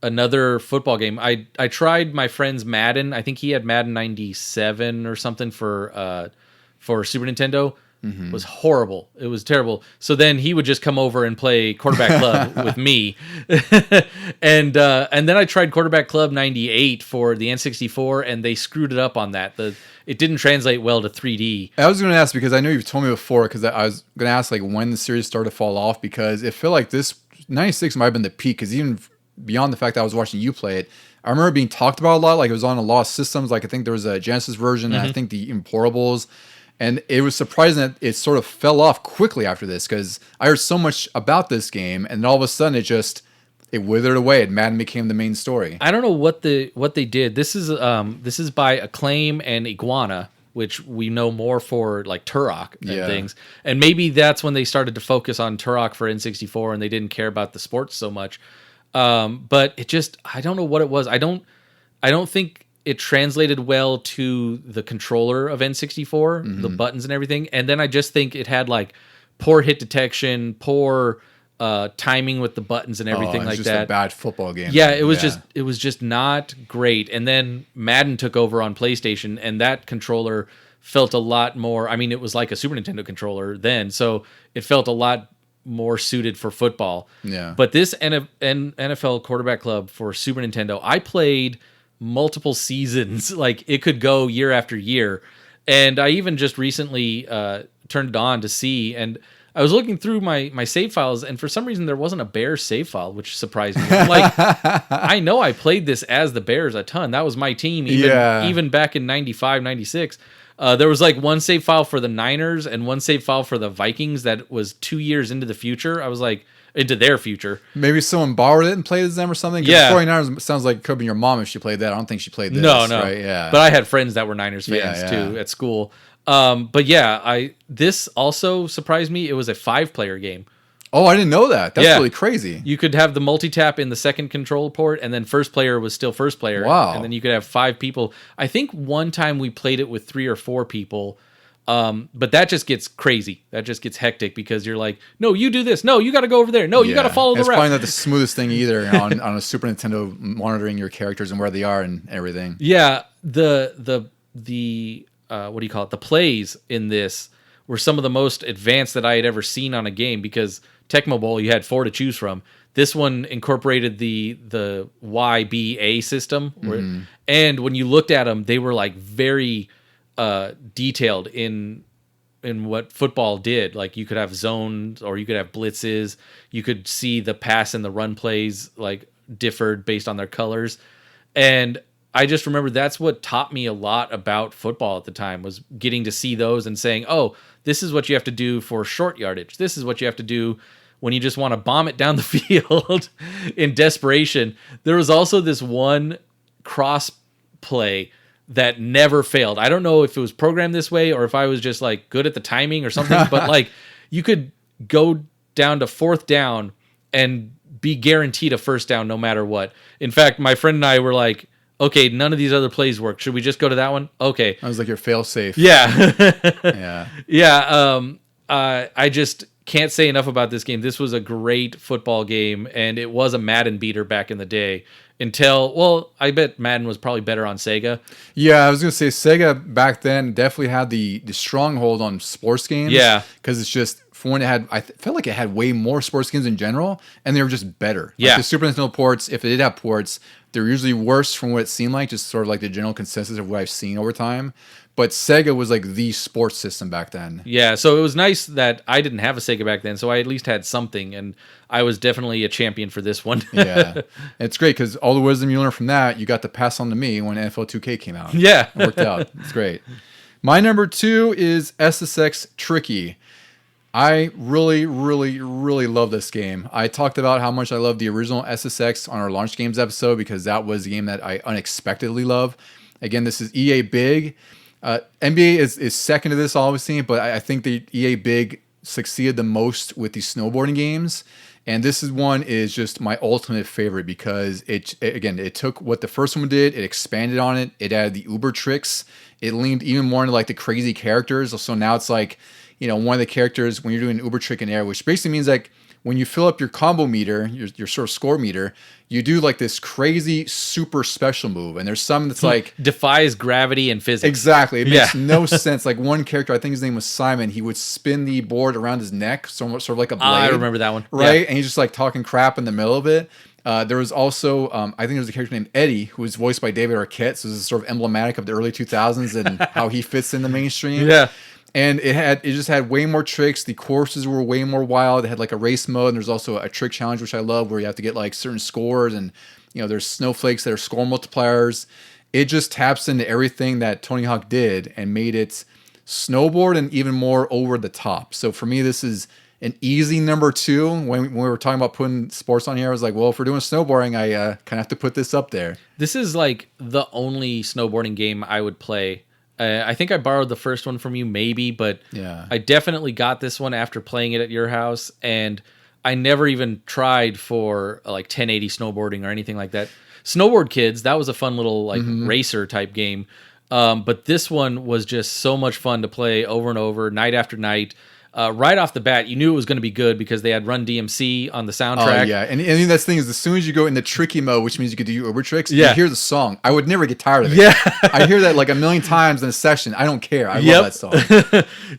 another football game. I tried my friend's Madden. I think he had Madden 97 or something for Super Nintendo. It was horrible. It was terrible. So then he would just come over and play Quarterback Club with me. And then I tried Quarterback Club 98 for the N64 and they screwed it up on that. It didn't translate well to 3D. I was going to ask because I know you've told me before because I was going to ask like when the series started to fall off because it felt like this 96 might have been the peak because even beyond the fact that I was watching you play it, I remember being talked about a lot. Like it was on a lot of systems. Like I think there was a Genesis version and I think the Importables. And it was surprising that it sort of fell off quickly after this because I heard so much about this game and then all of a sudden it withered away and Madden became the main story. I don't know what they did. This is by Acclaim and Iguana, which we know more for like Turok and things. And maybe that's when they started to focus on Turok for N64 and they didn't care about the sports so much. But I don't know what it was. I don't think it translated well to the controller of N64, the buttons and everything. And then I just think it had like poor hit detection, poor timing with the buttons and everything like just that. A bad football game. Yeah, it was just not great. And then Madden took over on PlayStation, and that controller felt a lot more. I mean, it was like a Super Nintendo controller then, so it felt a lot more suited for football. Yeah. But this NFL Quarterback Club for Super Nintendo, I played multiple seasons. Like, it could go year after year. And I even just recently turned it on to see, and I was looking through my save files, and for some reason there wasn't a Bears save file, which surprised me. Like, I know I played this as the Bears a ton. That was my team, even back in 95, 96. There was like one save file for the Niners and one save file for the Vikings that was 2 years into the future. I was like, into their future. Maybe someone borrowed it and played as them or something. Yeah. 49ers sounds like it could be your mom if she played that. I don't think she played this. No. Right? Yeah. But I had friends that were Niners fans too at school. But yeah, this also surprised me. It was a 5-player game. Oh, I didn't know that. That's really crazy. You could have the multi-tap in the second control port, and then first player was still first player. Wow. And then you could have 5 people. I think one time we played it with 3 or 4 people. But that just gets crazy. That just gets hectic because you're like, no, you do this. No, you got to go over there. No, you got to follow the route. It's probably not the smoothest thing either on a Super Nintendo, monitoring your characters and where they are and everything. Yeah, the what do you call it? The plays in this were some of the most advanced that I had ever seen on a game, because Tecmo Bowl, you had 4 to choose from. This one incorporated the YBA system, and when you looked at them, they were like very detailed in what football did. Like, you could have zones, or you could have blitzes. You could see the pass and the run plays like differed based on their colors. And I just remember that's what taught me a lot about football at the time, was getting to see those and saying, oh, this is what you have to do for short yardage. This is what you have to do when you just want to bomb it down the field in desperation. There was also this one cross play that never failed. I don't know if it was programmed this way or if I was just like good at the timing or something, but like, you could go down to 4th down and be guaranteed a first down no matter what. In fact, my friend and I were like, okay, none of these other plays work. Should we just go to that one? Okay. I was like your fail safe. Yeah. Yeah. Yeah. I just can't say enough about this game. This was a great football game, and it was a Madden beater back in the day. I bet Madden was probably better on Sega. Yeah, I was going to say Sega back then definitely had the stronghold on sports games. Yeah. Because it's just, for when it had, I felt like it had way more sports games in general, and they were just better. Yeah. Like the Super Nintendo ports, if it did have ports, they're usually worse from what it seemed like, just sort of like the general consensus of what I've seen over time. But Sega was like the sports system back then. Yeah, so it was nice that I didn't have a Sega back then, so I at least had something, and I was definitely a champion for this one. Yeah. It's great because all the wisdom you learned from that, you got to pass on to me when NFL 2K came out. Yeah. It worked out. It's great. My number 2 is SSX Tricky. I really, really, really love this game. I talked about how much I love the original SSX on our Launch Games episode, because that was a game that I unexpectedly love. Again, this is EA Big. NBA is second to this, obviously, but I think the EA Big succeeded the most with the snowboarding games. And this one is just my ultimate favorite, because it took what the first one did, it expanded on it, it added the Uber tricks, it leaned even more into like the crazy characters. So now it's like, one of the characters, when you're doing an Uber trick in air, which basically means like when you fill up your combo meter, your sort of score meter, you do like this crazy super special move. And there's some that's like defies gravity and physics. Exactly. It makes no sense. Like one character, I think his name was Simon, he would spin the board around his neck, sort of like a blade. I remember that one. Right? Yeah. And he's just like talking crap in the middle of it. There was also, I think there was a character named Eddie, who was voiced by David Arquette. So this is sort of emblematic of the early 2000s and how he fits in the mainstream. Yeah. And it just had way more tricks. The courses were way more wild. It had like a race mode, and there's also a trick challenge, which I love, where you have to get like certain scores, and there's snowflakes that are score multipliers. It just taps into everything that Tony Hawk did and made it snowboard and even more over the top. So for me, this is an easy number 2. When we were talking about putting sports on here, I was like, well, if we're doing snowboarding, I kind of have to put this up there. This is like the only snowboarding game I would play. I think I borrowed the first one from you, maybe, but yeah. I definitely got this one after playing it at your house, and I never even tried for like 1080 snowboarding or anything like that. Snowboard Kids, that was a fun little like racer type game. But this one was just so much fun to play over and over, night after night. Right off the bat, you knew it was going to be good because they had Run DMC on the soundtrack. Oh, yeah. And that's the thing is, as soon as you go into tricky mode, which means you could do Uber tricks, Yeah. you hear the song. I would never get tired of it. Yeah. I hear that like a million times in a session. I don't care. I love that song.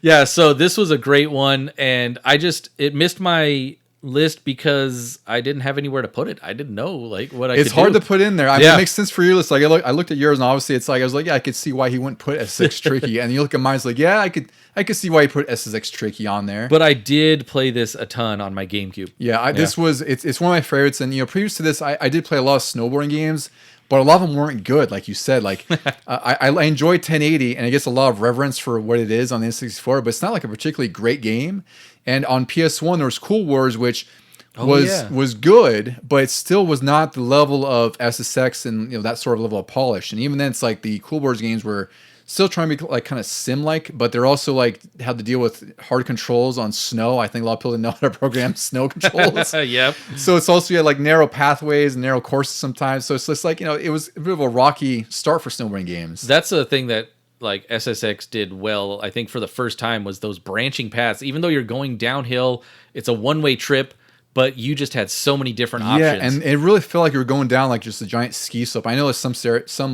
Yeah, so this was a great one, and it missed my list because I didn't have anywhere to put it. I didn't know like what I It's could hard do. to put in there. I mean, it makes sense for your list. Like I looked at yours, and obviously it's like I was like, yeah, I could see why he wouldn't put SSX Tricky. And you look at mine, it's like, yeah, I could see why he put SSX Tricky on there. But I did play this a ton on my GameCube. Yeah, this was it's one of my favorites. And previous to this, I did play a lot of snowboarding games, but a lot of them weren't good, like you said. Like I enjoy 1080, and it gets a lot of reverence for what it is on the N64, but it's not like a particularly great game. And on PS1, there was Cool Wars, which was good, but it still was not the level of SSX and that sort of level of polish. And even then, it's like the Cool Wars games were still trying to be like kind of sim-like, but they're also like had to deal with hard controls on snow. I think a lot of people didn't know how to program snow controls. Yep. So it's also like narrow pathways and narrow courses sometimes. So it's just like it was a bit of a rocky start for snowboarding games. That's the thing that like SSX did well, I think, for the first time was those branching paths. Even though you're going downhill, it's a one-way trip, but you just had so many different options. Yeah, and it really felt like you were going down like just a giant ski slope. I know some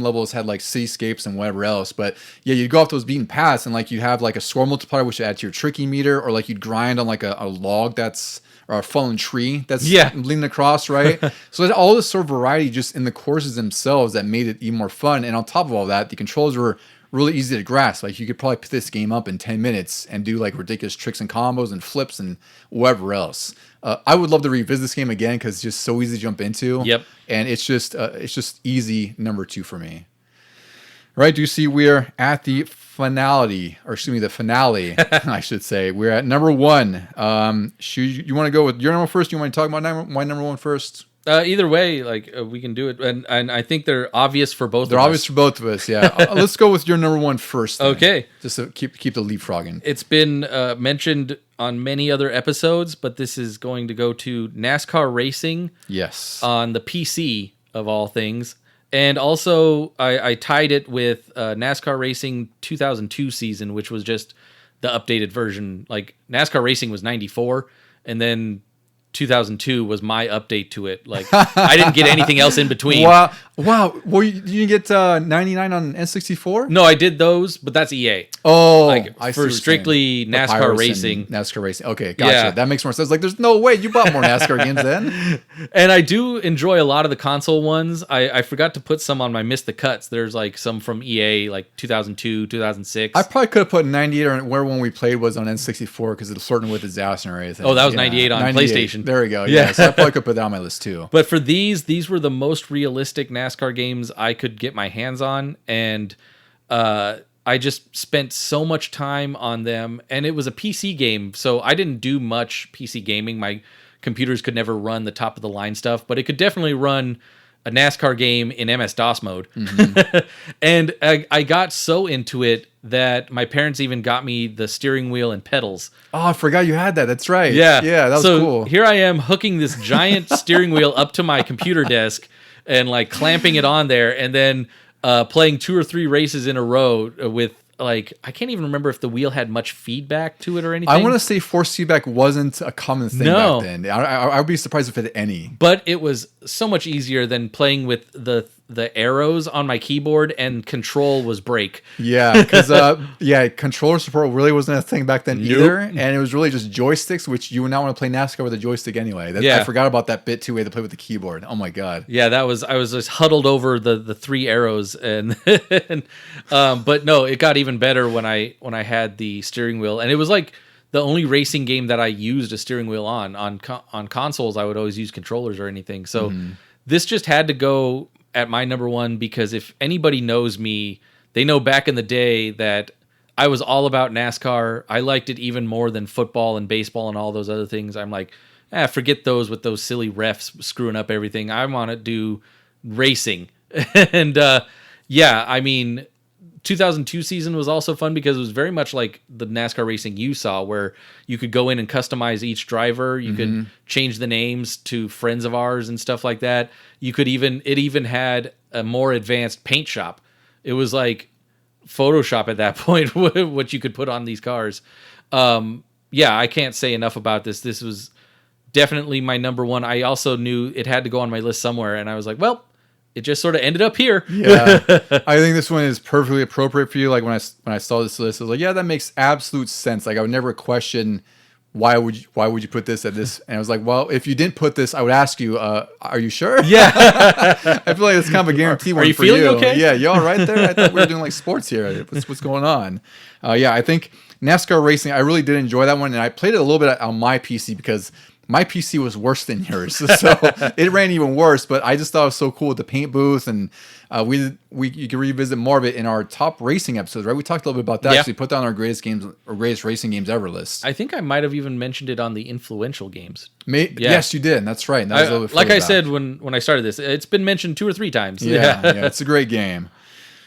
levels had like cityscapes and whatever else, but yeah, you'd go off those beaten paths and like you'd have like a score multiplier which would add to your tricky meter, or like you'd grind on like a log or a fallen tree that's leaning across, right? So there's all this sort of variety just in the courses themselves that made it even more fun. And on top of all that, the controls were really easy to grasp. Like you could probably pick this game up in 10 minutes and do like ridiculous tricks and combos and flips and whatever else. I would love to revisit this game again because it's just so easy to jump into. Yep. And it's just easy number 2 for me. All right, do you see we're at the finale, I should say. We're at number 1. You want to go with your number first? You want to talk about my number 1 first? Either way, like we can do it, and I think they're obvious for both. They're obvious for both of us. Yeah, let's go with your number 1 first. Then, okay, just to keep the leapfrogging. It's been mentioned on many other episodes, but this is going to go to NASCAR racing. Yes, on the PC of all things, and also I tied it with NASCAR Racing 2002 season, which was just the updated version. Like NASCAR Racing was 94, and then 2002 was my update to it. Like I didn't get anything else in between. Wow. Well, you didn't get 99 on N64? No, I did those, but that's EA. Oh, like for strictly NASCAR racing. NASCAR racing. Okay, gotcha. Yeah. That makes more sense. Like, there's no way you bought more NASCAR games then. And I do enjoy a lot of the console ones. I forgot to put some on my Missed the Cuts. There's like some from EA, like 2002, 2006. I probably could have put 98 or where one we played was on N64 because it's flirting with disaster or anything. Oh, that was 98 on 98. PlayStation. There we go. Yeah. So I probably could put that on my list too. But for these were the most realistic NASCAR games I could get my hands on, and I just spent so much time on them. And it was a PC game, so I didn't do much PC gaming. My computers could never run the top of the line stuff, but it could definitely run a NASCAR game in MS-DOS mode. Mm-hmm. And I got so into it that my parents even got me the steering wheel and pedals. Oh, I forgot you had that. That's right. Yeah. Yeah, that was cool. Here I am hooking this giant steering wheel up to my computer desk and like clamping it on there, and then playing 2 or 3 races in a row with, like, I can't even remember if the wheel had much feedback to it or anything. I want to say force feedback wasn't a common thing back then. I would be surprised if it had any. But it was so much easier than playing with the arrows on my keyboard, and control was brake. Yeah, because controller support really wasn't a thing back then either, and it was really just joysticks, which you would not want to play NASCAR with a joystick anyway. I forgot about that bit too. We had to play with the keyboard. Oh my god. Yeah, I was just huddled over the 3 arrows, and but no, it got even better when I had the steering wheel, and it was like the only racing game that I used a steering wheel on consoles. I would always use controllers or anything. So this just had to go at my number 1, because if anybody knows me, they know back in the day that I was all about NASCAR. I liked it even more than football and baseball and all those other things. I'm like, forget those with those silly refs screwing up everything. I want to do racing. And I mean, 2002 season was also fun because it was very much like the NASCAR racing you saw, where you could go in and customize each driver. You could change the names to friends of ours and stuff like that. It even had a more advanced paint shop. It was like Photoshop at that point, what you could put on these cars. Yeah, I can't say enough about this. This was definitely my number one. I also knew it had to go on my list somewhere, and I was like, well, it just sort of ended up here. Yeah, I think this one is perfectly appropriate for you. Like when I saw this list, I was like, yeah, that makes absolute sense. Like I would never question why would you put this at this? And I was like, well, if you didn't put this, I would ask you, are you sure? Yeah, I feel like it's kind of a guarantee one you for feeling you. okay? Yeah, you all right there? I thought we were doing like sports here. What's going on? Yeah, I think NASCAR racing. I really did enjoy that one, and I played it a little bit on my PC because my PC was worse than yours, so it ran even worse. But I just thought it was so cool with the paint booth, and you can revisit more of it in our top racing episodes, right? We talked a little bit about that. Yeah. Actually, put down our greatest racing games ever list. I think I might have even mentioned it on the influential games. Yes, you did. That's right. That was a little bit like I further said back. when I started this, it's been mentioned 2 or 3 times. Yeah, it's a great game.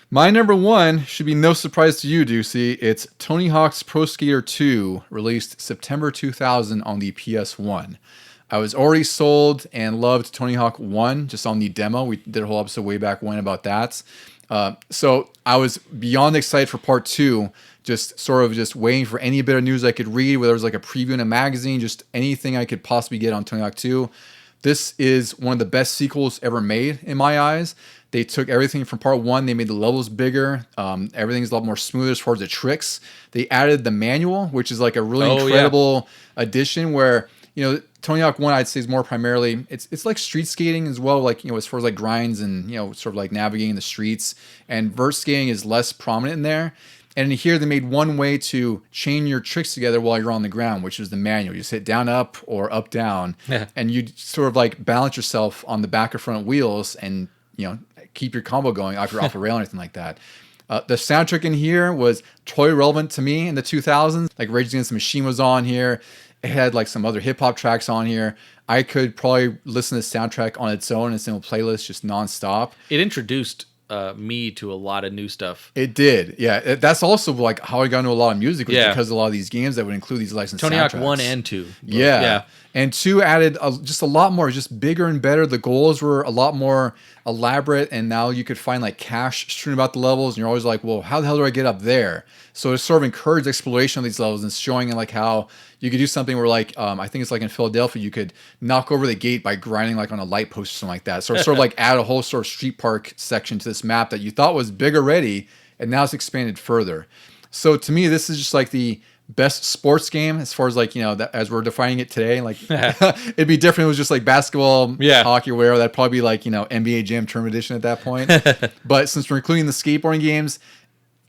My number one should be no surprise to you, Ducey. It's Tony Hawk's Pro Skater 2, released September 2000 on the PS1. I was already sold and loved Tony Hawk 1 just on the demo. We did a whole episode way back when about that. So I was beyond excited for part 2, just sort of just waiting for any bit of news I could read, whether it was like a preview in a magazine, just anything I could possibly get on Tony Hawk 2. This is one of the best sequels ever made in my eyes. They took everything from part 1. They made the levels bigger. Everything's a lot more smoother as far as the tricks. They added the manual, which is like a really incredible addition where, Tony Hawk 1, I'd say, is more primarily, it's like street skating as well, like, as far as like grinds and, sort of like navigating the streets. And vert skating is less prominent in there. And in here, they made one way to chain your tricks together while you're on the ground, which is the manual. You just hit down, up, or up, down. Yeah. And you sort of like balance yourself on the back or front wheels and, keep your combo going if you're off a rail or anything like that. The soundtrack in here was totally relevant to me in the 2000s. Like Rage Against the Machine was on here. It had like some other hip hop tracks on here. I could probably listen to the soundtrack on its own in a single playlist, just nonstop. It introduced me to a lot of new stuff. It did, yeah. That's also like how I got into a lot of music, was because of a lot of these games that would include these licensed Tony soundtracks. Hawk 1 and 2. Yeah. And 2 added just a lot more, just bigger and better. The goals were a lot more elaborate, and now you could find like cash strewn about the levels, and you're always like, well, how the hell do I get up there? So it sort of encouraged exploration of these levels and showing like how you could do something where like, I think it's like in Philadelphia, you could knock over the gate by grinding like on a light post or something like that. So it sort of like add a whole sort of street park section to this map that you thought was big already, and now it's expanded further. So to me, this is just like the best sports game as far as like, that, as we're defining it today. Like it'd be different. It was just like basketball, hockey, or whatever. That'd probably be like, NBA Jam Tournament Edition at that point. But since we're including the skateboarding games,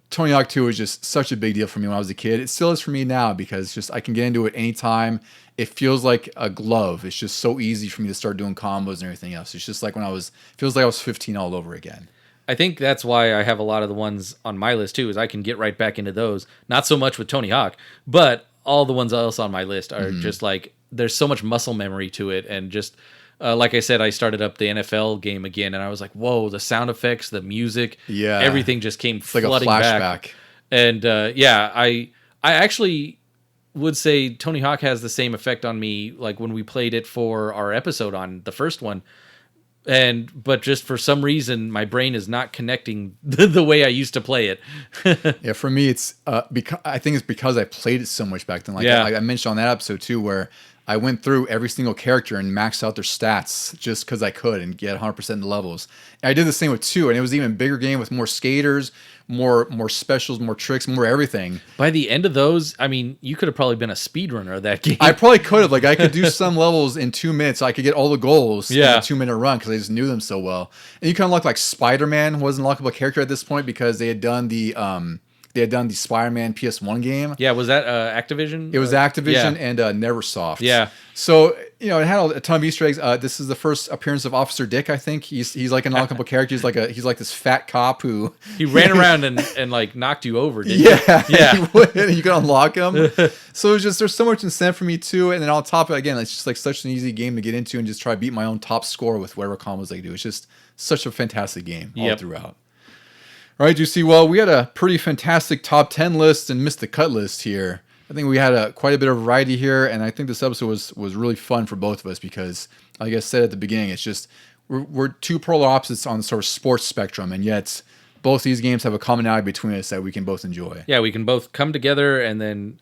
Tony Hawk 2 was just such a big deal for me when I was a kid. It still is for me now because just I can get into it anytime. It feels like a glove. It's just so easy for me to start doing combos and everything else. It's just like feels like I was 15 all over again. I think that's why I have a lot of the ones on my list too, is I can get right back into those. Not so much with Tony Hawk, but all the ones else on my list are just like, there's so much muscle memory to it. And just, like I said, I started up the NFL game again, and I was like, whoa, the sound effects, the music, everything just came flooding like a flashback. back. And I actually would say Tony Hawk has the same effect on me, like when we played it for our episode on the first one. But just for some reason, my brain is not connecting the way I used to play it. Yeah, for me, it's because I think it's because I played it so much back then. Like I mentioned on that episode too, where I went through every single character and maxed out their stats just because I could and get 100% in the levels. And I did the same with 2, and it was an even bigger game with more skaters, more specials, more tricks, more everything. By the end of those, I mean, you could have probably been a speedrunner of that game. I probably could have. Like, I could do some levels in 2 minutes. So I could get all the goals in a 2-minute run because I just knew them so well. And you kind of look like Spider-Man was an unlockable character at this point because they had done the Spider-Man PS1 game. Yeah, was that Activision? It was Activision and Neversoft. Yeah. So, it had a ton of Easter eggs. This is the first appearance of Officer Dick, I think. He's like an unlockable character. He's like this fat cop who... He ran around and like knocked you over, didn't he? Yeah. He would, and you could unlock him. So it's just, there's so much incentive for me too. And then on top of it, again, it's just like such an easy game to get into and just try to beat my own top score with whatever combos I do. It's just such a fantastic game all throughout. All right, Juicy. Well, we had a pretty fantastic top 10 list and missed the cut list here. I think we had quite a bit of variety here, and I think this episode was really fun for both of us because, like I said at the beginning, it's just we're two polar opposites on the sort of sports spectrum, and yet both these games have a commonality between us that we can both enjoy. Yeah, we can both come together and then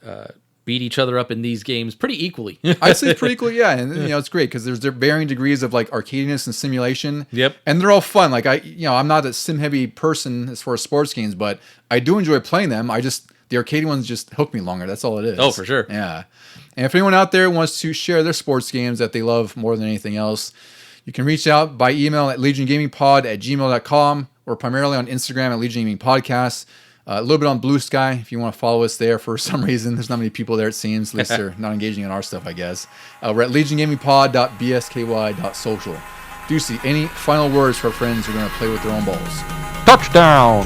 beat each other up in these games pretty equally. I'd say pretty cool, yeah, and it's great because there's varying degrees of like arcadiness and simulation. Yep, and they're all fun. Like I'm not a sim heavy person as far as sports games, but I do enjoy playing them. The arcade ones just hook me longer. That's all it is. Oh, for sure. Yeah. And if anyone out there wants to share their sports games that they love more than anything else, you can reach out by email at legiongamingpod@gmail.com or primarily on Instagram at Legion Gaming Podcast. A little bit on Blue Sky if you want to follow us there for some reason. There's not many people there, it seems. At least they're not engaging in our stuff, I guess. We're at legiongamingpod.bsky.social. Ducey, any final words for our friends who are going to play with their own balls? Touchdown!